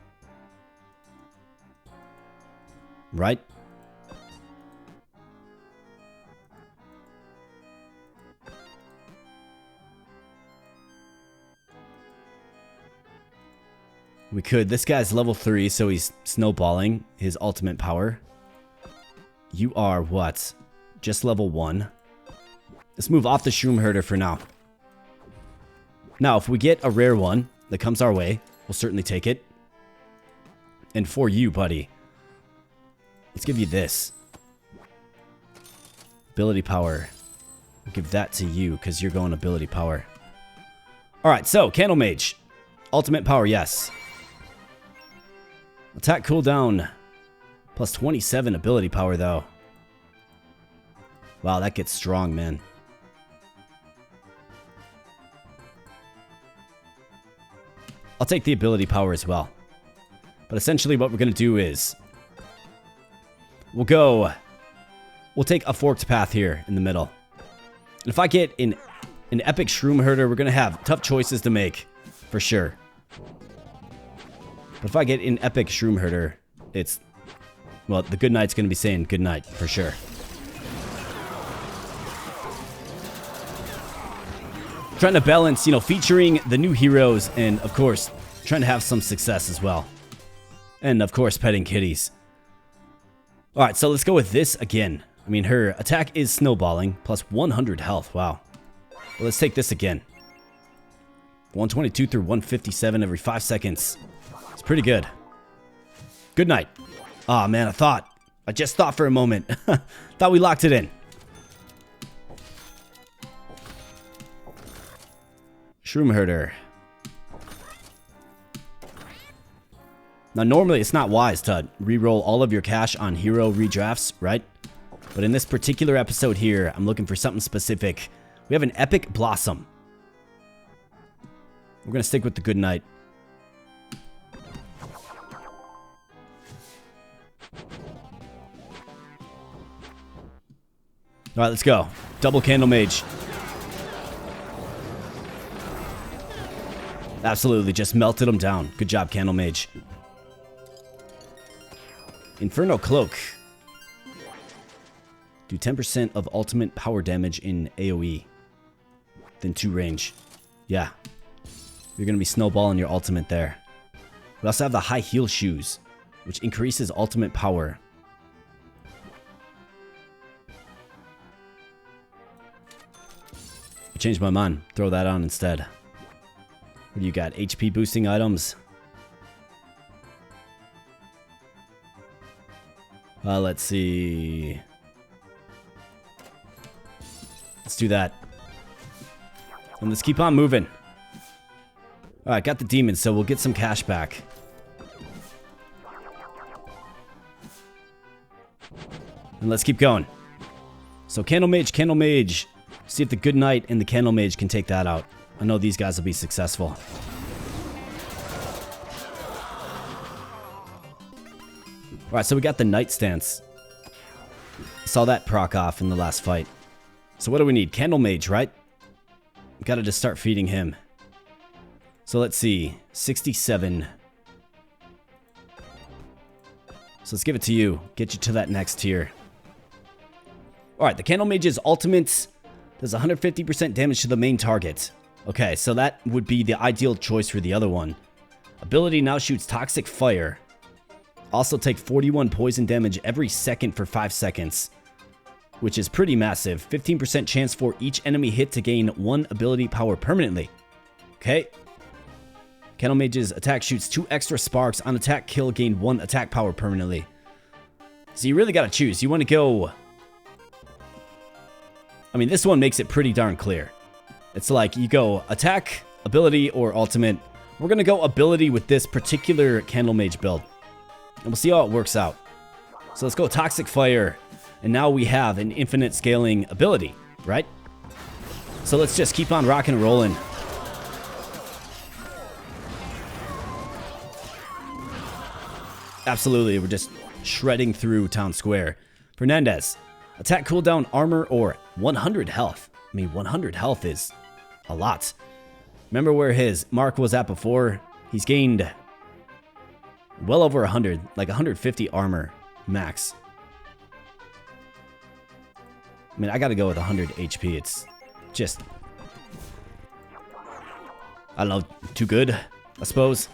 Right? We could. This guy's level 3, so he's snowballing his ultimate power. You are what? Just level 1. Let's move off the Shroomherder for now. Now, if we get a rare one that comes our way, we'll certainly take it. And for you, buddy, let's give you this. Ability power. We'll give that to you because you're going ability power. Alright, so, CandleMage. Ultimate power, yes. Attack cooldown. Plus 27 ability power, though. Wow, that gets strong, man. I'll take the ability power as well. But essentially what we're going to do is we'll take a forked path here in the middle. And if I get an epic Shroomherder, we're going to have tough choices to make, for sure. But if I get an epic Shroomherder, it's, well, the good knight's going to be saying good night, for sure. Trying to balance, you know, featuring the new heroes and, of course, trying to have some success as well. And, of course, petting kitties. Alright, so let's go with this again. I mean, her attack is snowballing, plus 100 health. Wow. Well, let's take this again. 122 through 157 every 5 seconds. It's pretty good. Good night. Aw, man, I just thought for a moment. Thought we locked it in. Shroomherder. Now, normally it's not wise to reroll all of your cash on hero redrafts, right? But in this particular episode here, I'm looking for something specific. We have an epic Blossom. We're going to stick with the good night. Alright, let's go. Double CandleMage. Absolutely, just melted him down. Good job, CandleMage. Inferno Cloak. Do 10% of ultimate power damage in AoE. Then 2 range. Yeah. You're going to be snowballing your ultimate there. We also have the high heel shoes, which increases ultimate power. I changed my mind. Throw that on instead. What do you got? HP boosting items. Let's see. Let's do that. And let's keep on moving. Alright, got the demon, so we'll get some cash back. And let's keep going. So CandleMage. See if the good knight and the CandleMage can take that out. I know these guys will be successful. Alright, so we got the knight stance. Saw that proc off in the last fight. So what do we need? CandleMage, right? We gotta just start feeding him. So let's see. 67. So let's give it to you. Get you to that next tier. Alright, the CandleMage's ultimate does 150% damage to the main target. Okay, so that would be the ideal choice for the other one. Ability now shoots toxic fire. Also take 41 poison damage every second for 5 seconds. Which is pretty massive. 15% chance for each enemy hit to gain 1 ability power permanently. Okay. CandleMage's attack shoots 2 extra sparks. On attack kill, gain 1 attack power permanently. So you really gotta choose. You want to go... I mean, this one makes it pretty darn clear. It's like you go attack, ability, or ultimate. We're gonna go ability with this particular CandleMage build. And we'll see how it works out. So let's go toxic fire. And now we have an infinite scaling ability, right? So let's just keep on rocking and rolling. Absolutely, we're just shredding through town square. Fernandez, attack cooldown, armor, or 100 health. I mean, 100 health is a lot. Remember where his mark was at before? He's gained well over 100, like 150 armor max. I mean, I gotta go with 100 HP. It's just, I don't know, too good, I suppose.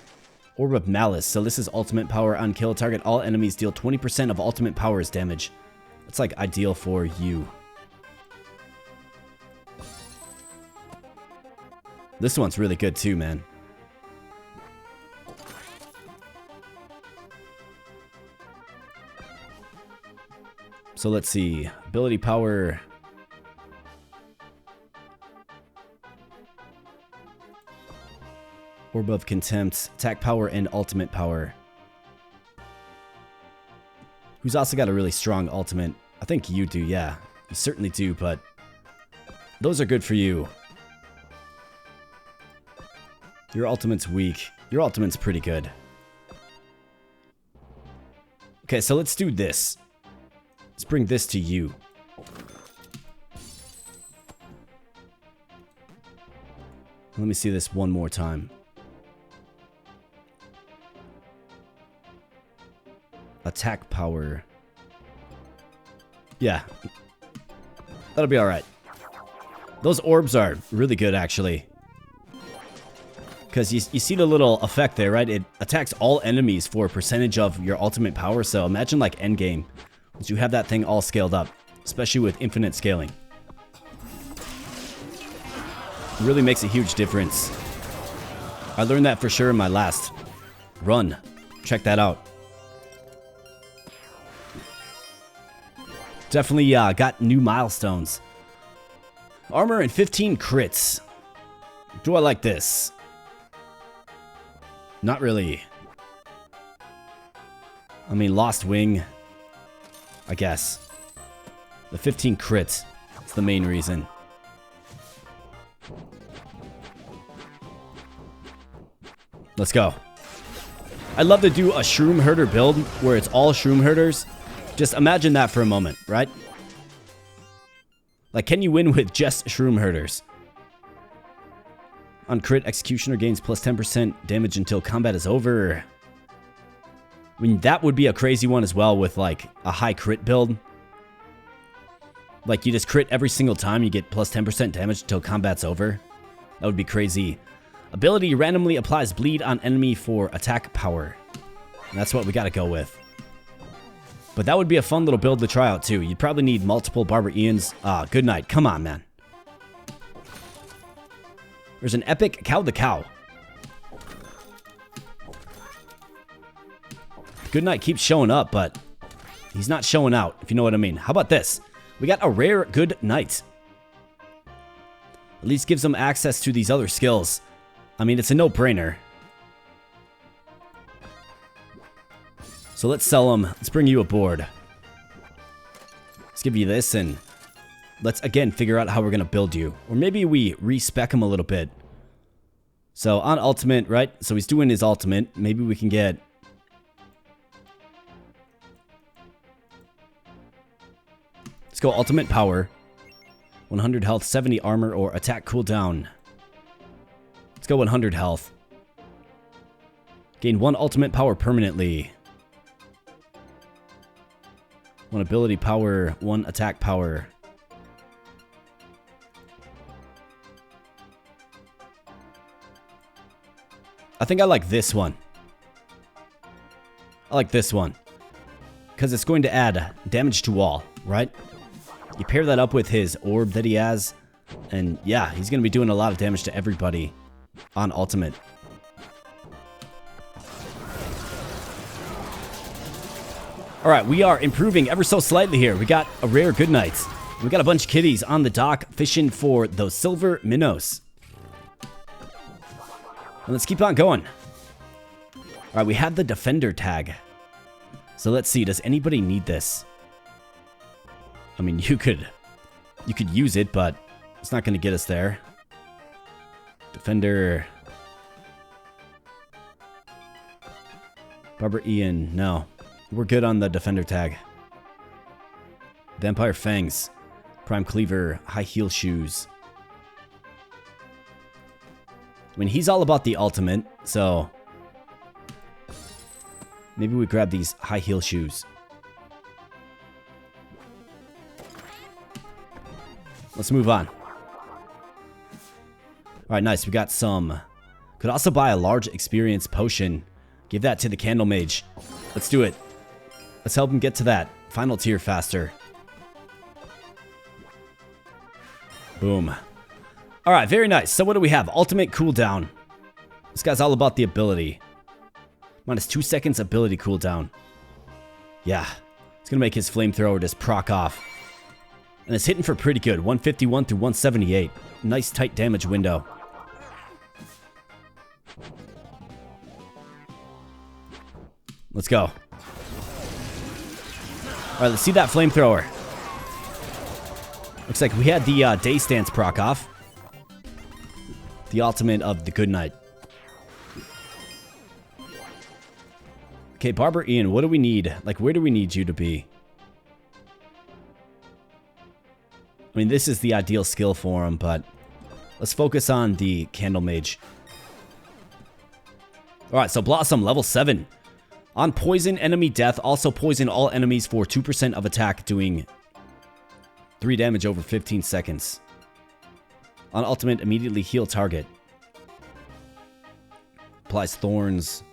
Orb of Malice. So this is ultimate power on kill target. All enemies deal 20% of ultimate powers damage. It's like ideal for you. This one's really good too, man. So let's see. Ability power. Orb of Contempt. Attack power and ultimate power. Who's also got a really strong ultimate? I think you do, yeah. You certainly do, but those are good for you. Your ultimate's weak. Your ultimate's pretty good. Okay, so let's do this. Let's bring this to you. Let me see this one more time. Attack power. Yeah. That'll be alright. Those orbs are really good, actually. Because you see the little effect there, right? It attacks all enemies for a percentage of your ultimate power. So imagine like endgame. Once you have that thing all scaled up. Especially with infinite scaling. It really makes a huge difference. I learned that for sure in my last run. Check that out. Definitely got new milestones. Armor and 15 crits. Do I like this? Not really. I mean, Lost Wing. I guess. The 15 crits. That's the main reason. Let's go. I'd love to do a Shroomherder build where it's all Shroomherders. Just imagine that for a moment, right? Like, can you win with just Shroomherders? On crit, Executioner gains plus 10% damage until combat is over. I mean, that would be a crazy one as well with, like, a high crit build. Like, you just crit every single time, you get plus 10% damage until combat's over. That would be crazy. Ability randomly applies bleed on enemy for attack power. And that's what we gotta go with. But that would be a fun little build to try out, too. You'd probably need multiple Barber Ians. Ah, good night. Come on, man. There's an epic Cow the Cow. Good night keeps showing up, but he's not showing out, if you know what I mean. How about this? We got a rare Good Night. At least gives them access to these other skills. I mean, it's a no-brainer. So let's sell them. Let's bring you aboard. Let's give you this, and let's, again, figure out how we're going to build you. Or maybe we respec him a little bit. So, on ultimate, right? So he's doing his ultimate. Maybe we can get... Let's go ultimate power. 100 health, 70 armor, or attack cooldown. Let's go 100 health. Gain 1 ultimate power permanently. 1 ability power, 1 attack power. I think I like this one. I like this one. Because it's going to add damage to all, right? You pair that up with his orb that he has. And yeah, he's going to be doing a lot of damage to everybody on ultimate. Alright, we are improving ever so slightly here. We got a rare Goodnight. We got a bunch of kitties on the dock fishing for those silver minnows. And let's keep on going. Alright, we have the defender tag. So let's see, does anybody need this? I mean, you could use it, but it's not going to get us there. Defender. Barber Ian, no. We're good on the defender tag. Vampire Fangs. Prime Cleaver. High heel shoes. I mean, he's all about the ultimate, so... Maybe we grab these high heel shoes. Let's move on. Alright, nice. We got some... Could also buy a large experience potion. Give that to the CandleMage. Let's do it. Let's help him get to that final tier faster. Boom. Alright, very nice. So what do we have? Ultimate cooldown. This guy's all about the ability. Minus 2 seconds ability cooldown. Yeah. It's going to make his flamethrower just proc off. And it's hitting for pretty good. 151 through 178. Nice tight damage window. Let's go. Alright, let's see that flamethrower. Looks like we had the day stance proc off. The ultimate of the good night. Okay, Barber Ian, what do we need? Like, where do we need you to be? I mean, this is the ideal skill for him, but let's focus on the CandleMage. Alright, so Blossom, level 7. On poison, enemy death, also poison all enemies for 2% of attack, doing 3 damage over 15 seconds. On ultimate, immediately heal target. Applies thorns.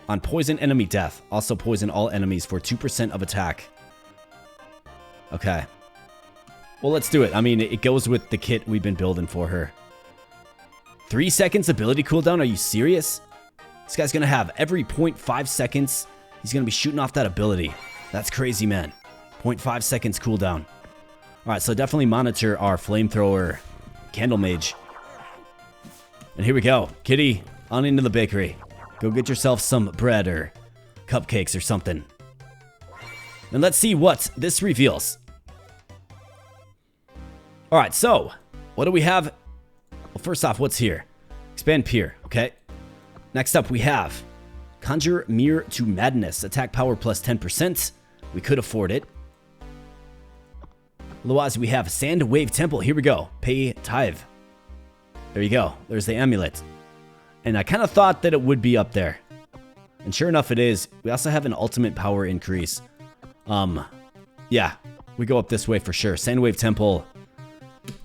On poison, enemy death, also poison all enemies for 2% of attack. Okay. Well, let's do it. I mean, it goes with the kit we've been building for her. 3 seconds ability cooldown? Are you serious? This guy's going to have every 0.5 seconds. He's going to be shooting off that ability. That's crazy, man. 0.5 seconds cooldown. Alright, so definitely monitor our flamethrower CandleMage. And here we go. Kitty, on into the bakery. Go get yourself some bread or cupcakes or something. And let's see what this reveals. Alright, so what do we have? Well, first off, what's here? Expand Peer, okay. Next up, we have Conjure Mirror to Madness. Attack power plus 10%. We could afford it. Otherwise, we have Sand Wave Temple. Here we go. Pay tithe. There you go. There's the amulet. And I kind of thought that it would be up there. And sure enough, it is. We also have an ultimate power increase. Yeah. We go up this way for sure. Sand Wave Temple.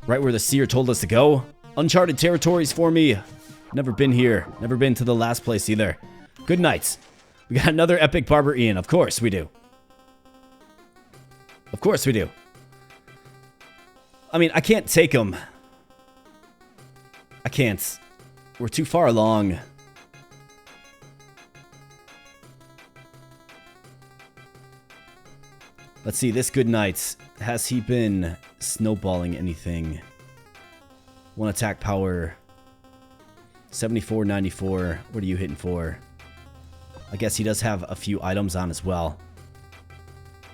Right where the Seer told us to go. Uncharted territories for me. Never been here. Never been to the last place either. Good night. We got another epic Barber Ian. Of course we do. Of course we do. I mean, I can't take him. I can't. We're too far along. Let's see, this good night. Has he been snowballing anything? One attack power. 74, 94. What are you hitting for? I guess he does have a few items on as well.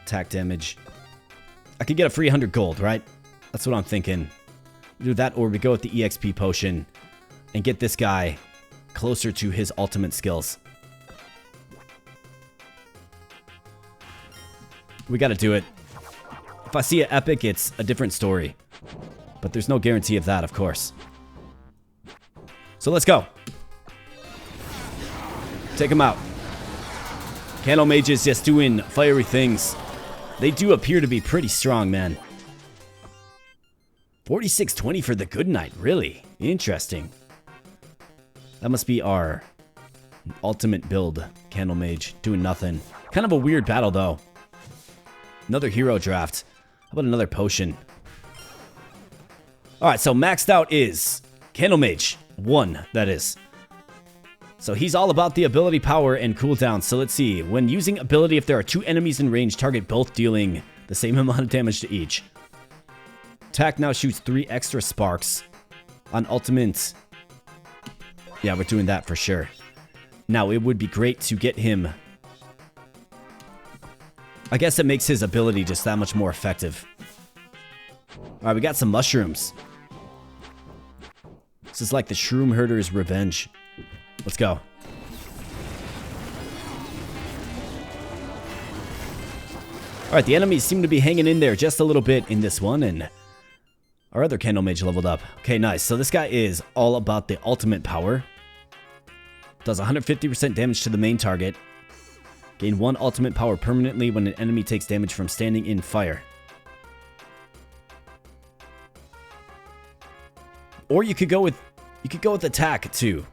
Attack damage. I could get a free 100 gold, right? That's what I'm thinking. Do that, or we go with the EXP potion and get this guy closer to his ultimate skills. We gotta do it. If I see an epic, it's a different story. But there's no guarantee of that, of course. So let's go. Take him out. CandleMage is just doing fiery things. They do appear to be pretty strong, man. 4620 for the good night, really? Interesting. That must be our ultimate build, CandleMage, doing nothing. Kind of a weird battle, though. Another hero draft. How about another potion? Alright, so maxed out is CandleMage 1, that is. So he's all about the ability power and cooldown. So let's see. When using ability, if there are 2 enemies in range, target both dealing the same amount of damage to each. Attack now shoots 3 extra sparks. On ultimate, yeah, we're doing that for sure. Now, it would be great to get him. I guess it makes his ability just that much more effective. Alright, we got some mushrooms. This is like the Shroomherder's revenge. Let's go. Alright, the enemies seem to be hanging in there just a little bit in this one, and our other CandleMage leveled up. Okay, nice. So this guy is all about the ultimate power. Does 150% damage to the main target. Gain 1 ultimate power permanently when an enemy takes damage from standing in fire. Or you could go with You could go with attack too.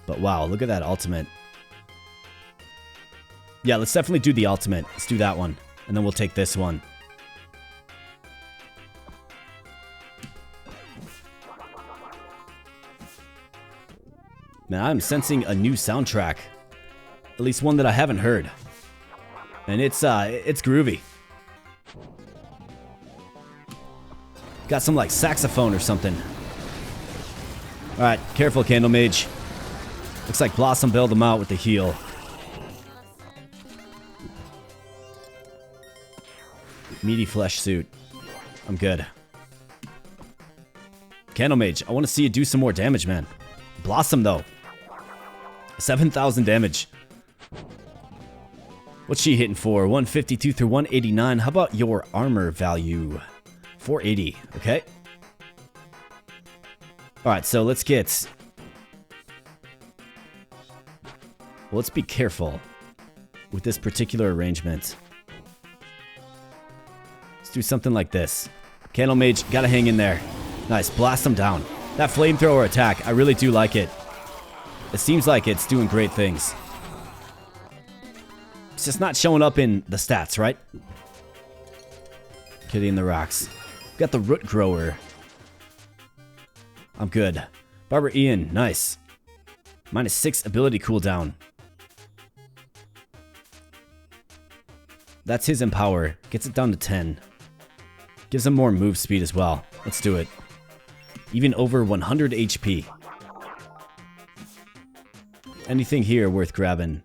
But wow, look at that ultimate. Yeah, let's definitely do the ultimate. Let's do that one. And then we'll take this one. Man, I'm sensing a new soundtrack. At least one that I haven't heard. And it's groovy. Got some like saxophone or something. Alright, careful, CandleMage. Looks like Blossom bailed him out with the heal. Meaty flesh suit. I'm good. CandleMage, I want to see you do some more damage, man. Blossom, though. 7,000 damage. What's she hitting for? 152 through 189. How about your armor value? 480. Okay. Alright, so let's get... Well, let's be careful with this particular arrangement. Let's do something like this. CandleMage, gotta hang in there. Nice, blast them down. That flamethrower attack, I really do like it. It seems like it's doing great things. It's just not showing up in the stats, right? Kitty in the rocks. Got the root grower. I'm good. Barber Ian, nice. -6 ability cooldown. That's his empower. Gets it down to 10. Gives him more move speed as well. Let's do it. Even over 100 HP. Anything here worth grabbing?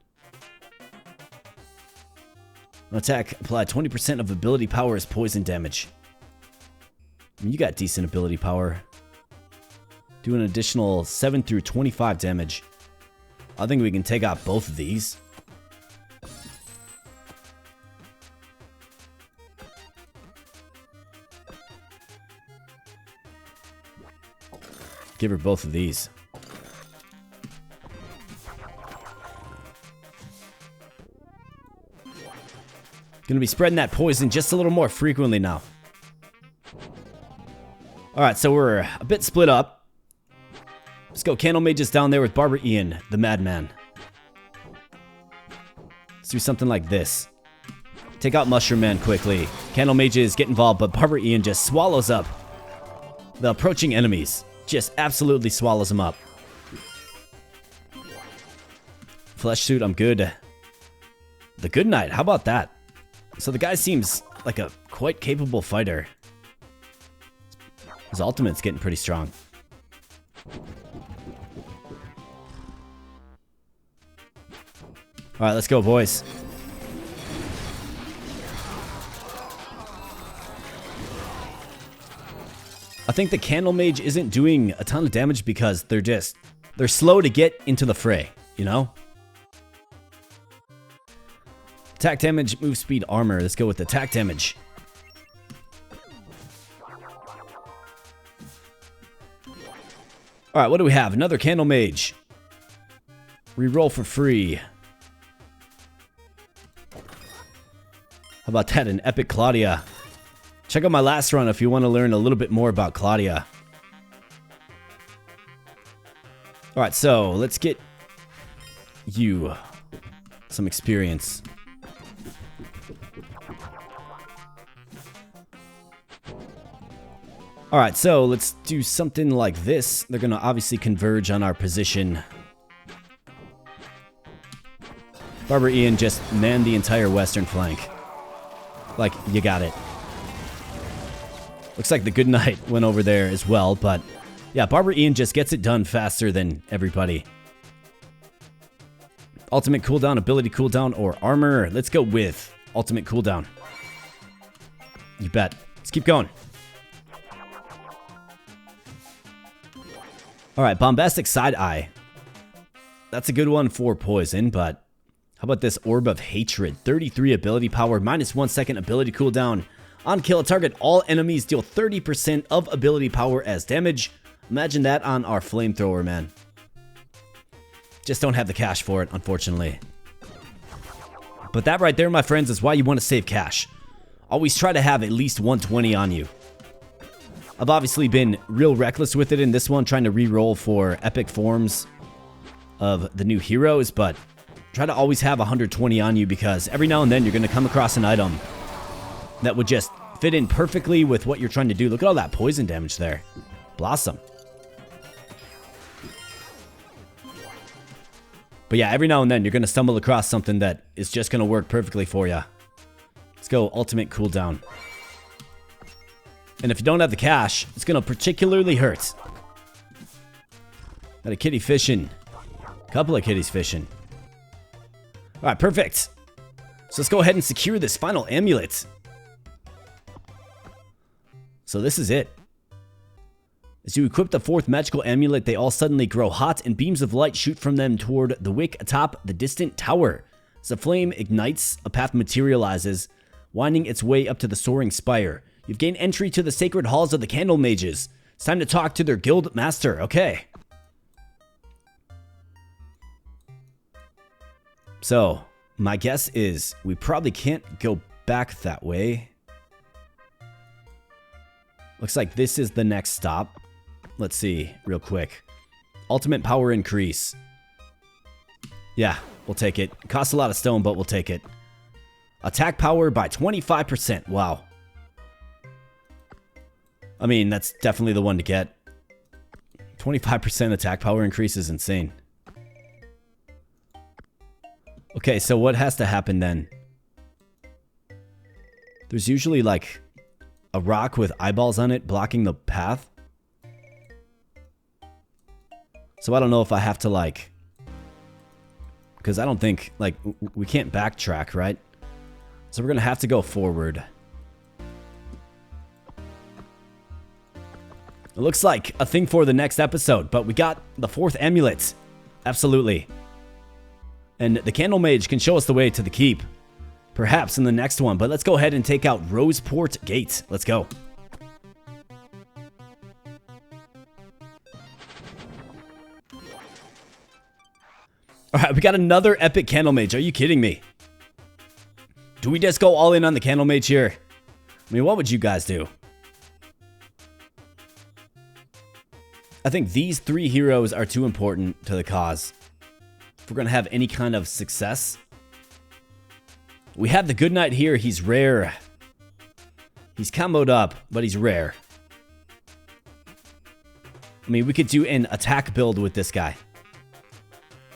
Attack, apply 20% of ability power as poison damage. You got decent ability power. Do an additional 7 through 25 damage. I think we can take out both of these. Give her both of these. Gonna be spreading that poison just a little more frequently now. Alright, so we're a bit split up. Let's go CandleMages down there with Barber Ian, the madman. Let's do something like this. Take out Mushroom Man quickly. CandleMages get involved, but Barber Ian just swallows up the approaching enemies. Just absolutely swallows them up. Flesh suit, I'm good. The Good Night, how about that? So the guy seems like a quite capable fighter. His ultimate's getting pretty strong. Alright, let's go, boys. I think the CandleMage isn't doing a ton of damage because they're slow to get into the fray, you know? Attack damage, move speed, armor. Let's go with attack damage. Alright, what do we have? Another CandleMage. Reroll for free. How about that? An epic Claudia. Check out my last run if you want to learn a little bit more about Claudia. Alright, so let's get you some experience. Alright, so let's do something like this. They're going to obviously converge on our position. Barber Ian just manned the entire western flank. Like, you got it. Looks like the Good Night went over there as well, but yeah, Barber Ian just gets it done faster than everybody. Ultimate cooldown, ability cooldown, or armor. Let's go with ultimate cooldown. You bet. Let's keep going. Alright, Bombastic Side Eye. That's a good one for poison, but how about this Orb of Hatred? 33 ability power, -1 second ability cooldown. On kill a target, all enemies deal 30% of ability power as damage. Imagine that on our flamethrower, man. Just don't have the cash for it, unfortunately. But that right there, my friends, is why you want to save cash. Always try to have at least 120 on you. I've obviously been real reckless with it in this one, trying to re-roll for epic forms of the new heroes, but try to always have 120 on you, because every now and then you're going to come across an item that would just fit in perfectly with what you're trying to do. Look at all that poison damage there. Blossom. But yeah, every now and then you're going to stumble across something that is just going to work perfectly for you. Let's go ultimate cooldown. And if you don't have the cash, it's going to particularly hurt. Got a kitty fishing. Couple of kitties fishing. Alright, perfect. So let's go ahead and secure this final amulet. So this is it. As you equip the 4th magical amulet, they all suddenly grow hot, and beams of light shoot from them toward the wick atop the distant tower. As the flame ignites, a path materializes, winding its way up to the soaring spire. You've gained entry to the sacred halls of the CandleMages. It's time to talk to their guild master. Okay. So, my guess is we probably can't go back that way. Looks like this is the next stop. Let's see, real quick. Ultimate power increase. Yeah, we'll take it. Costs a lot of stone, but we'll take it. Attack power by 25%. Wow. I mean, that's definitely the one to get. 25% attack power increase is insane. Okay, so what has to happen then? There's usually like a rock with eyeballs on it blocking the path. So I don't know if I have to like... Because I don't think, like, we can't backtrack, right? So we're going to have to go forward. It looks like a thing for the next episode, but we got the 4th amulet. Absolutely. And the CandleMage can show us the way to the keep. Perhaps in the next one, but let's go ahead and take out Roseport Gate. Let's go. Alright, we got another epic CandleMage. Are you kidding me? Do we just go all in on the CandleMage here? I mean, what would you guys do? I think these 3 heroes are too important to the cause. If we're going to have any kind of success. We have the Good Knight here. He's rare. He's comboed up, but he's rare. I mean, we could do an attack build with this guy.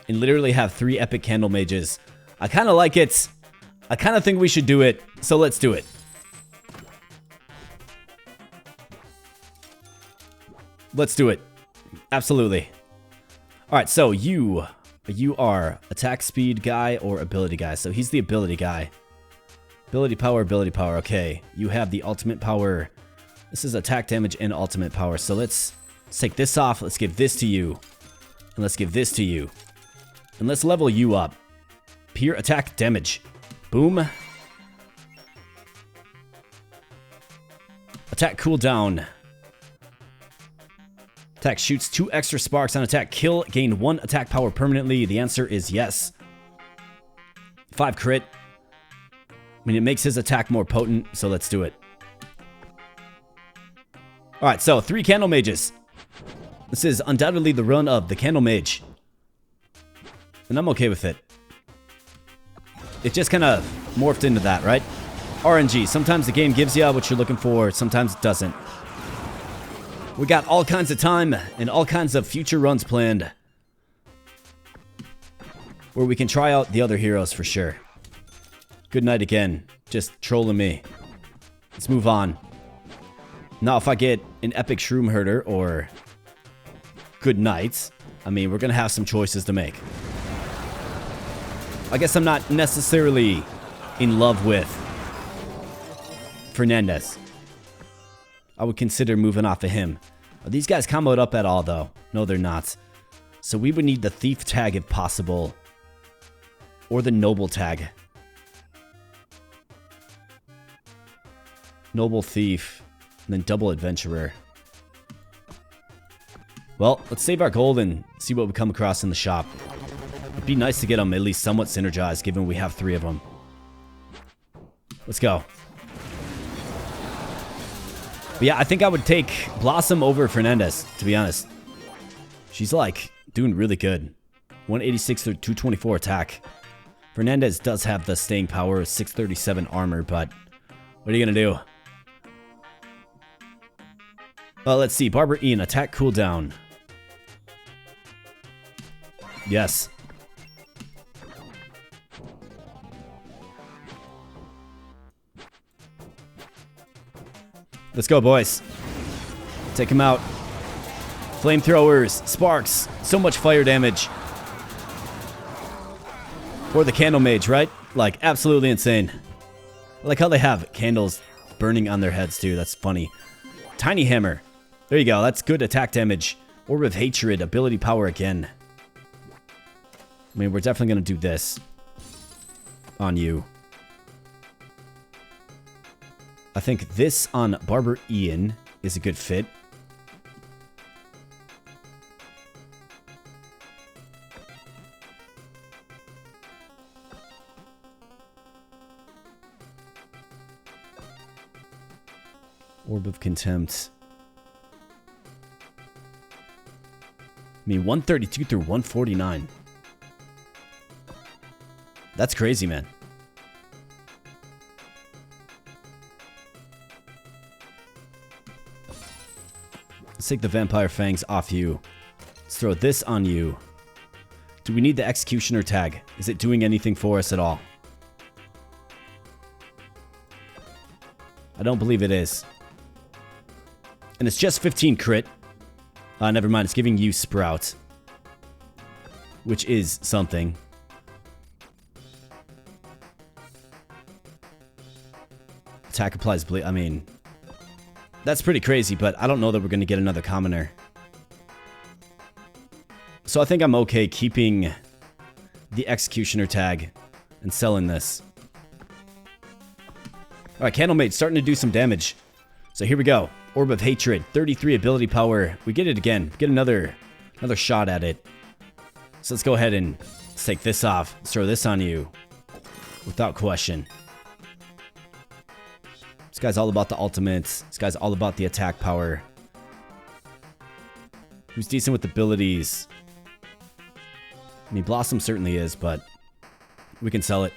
And literally have 3 epic CandleMages. I kind of like it. I kind of think we should do it. So let's do it. Let's do it. Absolutely. Alright, so you are attack speed guy or ability guy. So he's the ability guy. Ability power, okay. You have the ultimate power. This is attack damage and ultimate power. So let's take this off. Let's give this to you. And let's give this to you. And let's level you up. Pure attack damage. Boom. Attack cooldown. Attack shoots 2 extra sparks on attack. Kill, gain 1 attack power permanently. The answer is yes. 5 crit. I mean, it makes his attack more potent, so let's do it. Alright, so 3 CandleMages. This is undoubtedly the run of the CandleMage. And I'm okay with it. It just kind of morphed into that, right? RNG. Sometimes the game gives you what you're looking for. Sometimes it doesn't. We got all kinds of time and all kinds of future runs planned. Where we can try out the other heroes for sure. Good night again. Just trolling me. Let's move on. Now if I get an epic Shroomherder or Good Night, I mean, we're going to have some choices to make. I guess I'm not necessarily in love with Fernandez. I would consider moving off of him. Are these guys comboed up at all, though? No, they're not. So we would need the Thief tag if possible. Or the Noble tag. Noble Thief. And then Double Adventurer. Well, let's save our gold and see what we come across in the shop. It'd be nice to get them at least somewhat synergized, given we have 3 of them. Let's go. But yeah, I think I would take Blossom over Fernandez, to be honest. She's like doing really good. 186 or 224 attack. Fernandez does have the staying power, 637 armor, but what are you going to do? Well, let's see. Barbara Ian, attack cooldown. Yes. Let's go, boys. Take him out. Flamethrowers, sparks, so much fire damage. For the CandleMage, right? Like, absolutely insane. I like how they have candles burning on their heads, too. That's funny. Tiny Hammer. There you go. That's good attack damage. Orb of Hatred, ability power again. I mean, we're definitely going to do this on you. I think this on Barbara Ian is a good fit. Orb of Contempt. I mean, 132 through 149. That's crazy, man. Let's take the Vampire Fangs off you. Let's throw this on you. Do we need the Executioner tag? Is it doing anything for us at all? I don't believe it is. And it's just 15 crit. Never mind, it's giving you Sprout. Which is something. Attack applies bleed. I mean, that's pretty crazy, but I don't know that we're going to get another commoner. So I think I'm okay keeping the Executioner tag and selling this. Alright, CandleMage starting to do some damage. So here we go. Orb of Hatred, 33 ability power. We get it again. Get another shot at it. So let's go ahead and let's take this off. Let's throw this on you. Without question. This guy's all about the ultimates. This guy's all about the attack power. Who's decent with abilities? I mean, Blossom certainly is, but we can sell it.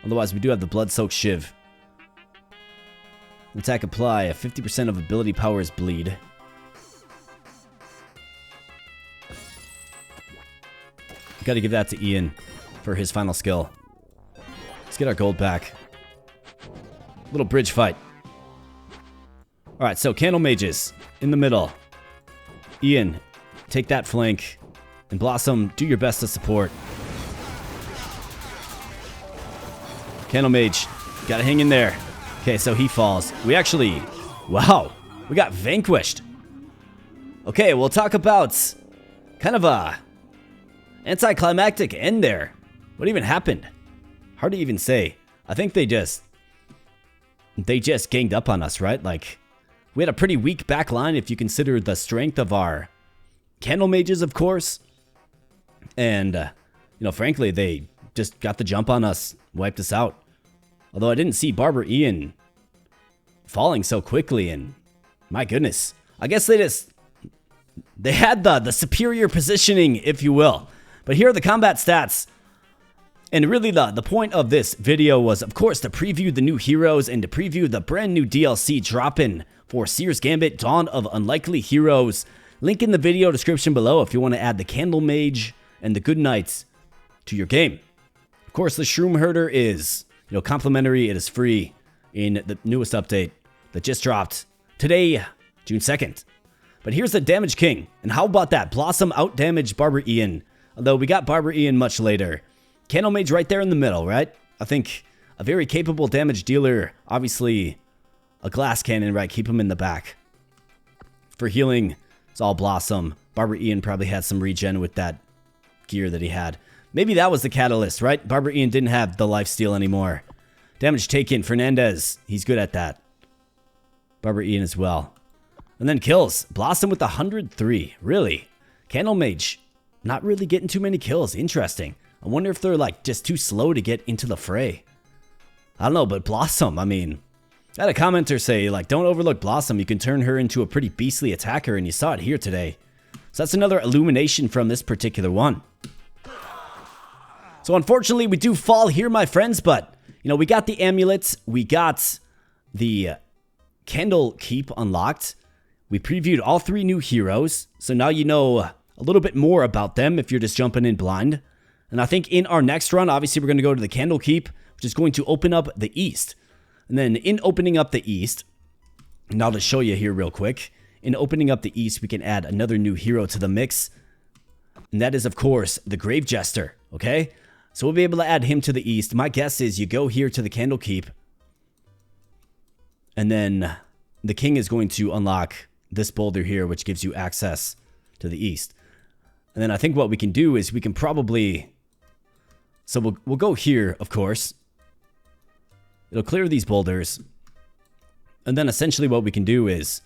Otherwise, we do have the Blood-Soaked Shiv. Attack apply. 50% of ability power is bleed. Gotta give that to Ian for his final skill. Let's get our gold back. Little bridge fight. Alright, so CandleMages in the middle. Ian, take that flank. And Blossom, do your best to support. CandleMage, gotta hang in there. Okay, so he falls. We actually... Wow, we got vanquished. Okay, we'll talk about kind of a anticlimactic end there. What even happened? Hard to even say. I think they just ganged up on us, right? Like, we had a pretty weak back line if you consider the strength of our CandleMages, of course. And, you know, frankly, they just got the jump on us, wiped us out. Although I didn't see Barbara Ian falling so quickly, and my goodness. I guess they had the superior positioning, if you will. But here are the combat stats. And really the point of this video was, of course, to preview the new heroes and to preview the brand new DLC dropping for Seer's Gambit, Dawn of Unlikely Heroes. Link in the video description below if you want to add the CandleMage and the Good Knights to your game. Of course, the Shroomherder is... You know, complimentary, it is free in the newest update that just dropped today, June 2nd. But here's the Damage King. And how about that? Blossom out-damaged Barbara Ian. Although we got Barbara Ian much later. CandleMage right there in the middle, right? I think a very capable damage dealer. Obviously, a glass cannon, right? Keep him in the back. For healing, it's all Blossom. Barbara Ian probably had some regen with that gear that he had. Maybe that was the catalyst, right? Barbara Ian didn't have the lifesteal anymore. Damage taken. Fernandez. He's good at that. Barbara Ian as well. And then kills. Blossom with 103. Really? CandleMage. Not really getting too many kills. Interesting. I wonder if they're like just too slow to get into the fray. I don't know, but Blossom, I mean, I had a commenter say, like, don't overlook Blossom. You can turn her into a pretty beastly attacker, and you saw it here today. So that's another illumination from this particular one. So unfortunately, we do fall here, my friends, but, you know, we got the amulets. We got the Candlekeep unlocked. We previewed all 3 new heroes. So now you know a little bit more about them if you're just jumping in blind. And I think in our next run, obviously, we're going to go to the Candlekeep, which is going to open up the East. And then in opening up the East, and I'll just show you here real quick. In opening up the East, we can add another new hero to the mix. And that is, of course, the Grave Jester, okay? So we'll be able to add him to the East. My guess is you go here to the Candlekeep. And then the King is going to unlock this boulder here, which gives you access to the East. And then I think what we can do is we can probably... So we'll go here, of course. It'll clear these boulders. And then essentially what we can do is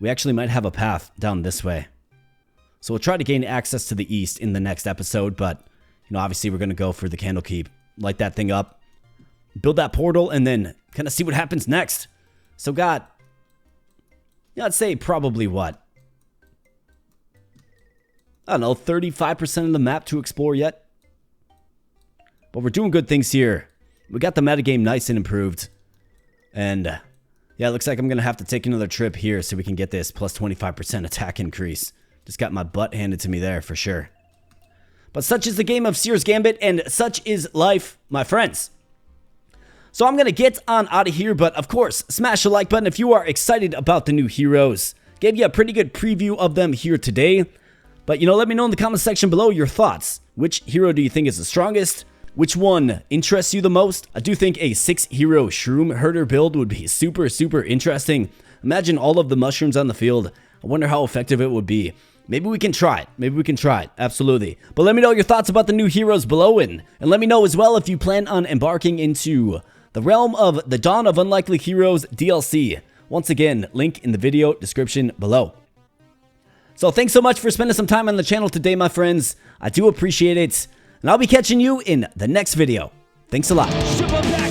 we actually might have a path down this way. So we'll try to gain access to the East in the next episode, but... You know, obviously, we're going to go for the Candlekeep. Light that thing up. Build that portal, and then kind of see what happens next. So got, yeah, I'd say probably what? I don't know, 35% of the map to explore yet. But we're doing good things here. We got the metagame nice and improved. And, yeah, it looks like I'm going to have to take another trip here so we can get this plus 25% attack increase. Just got my butt handed to me there for sure. But such is the game of Seer's Gambit, and such is life, my friends. So I'm going to get on out of here, but of course, smash the like button if you are excited about the new heroes. Gave you a pretty good preview of them here today. But, you know, let me know in the comment section below your thoughts. Which hero do you think is the strongest? Which one interests you the most? I do think a 6-hero Shroomherder build would be super, super interesting. Imagine all of the mushrooms on the field. I wonder how effective it would be. Maybe we can try it. Maybe we can try it. Absolutely. But let me know your thoughts about the new heroes below. And let me know as well if you plan on embarking into the realm of the Dawn of Unlikely Heroes DLC. Once again, link in the video description below. So thanks so much for spending some time on the channel today, my friends. I do appreciate it. And I'll be catching you in the next video. Thanks a lot.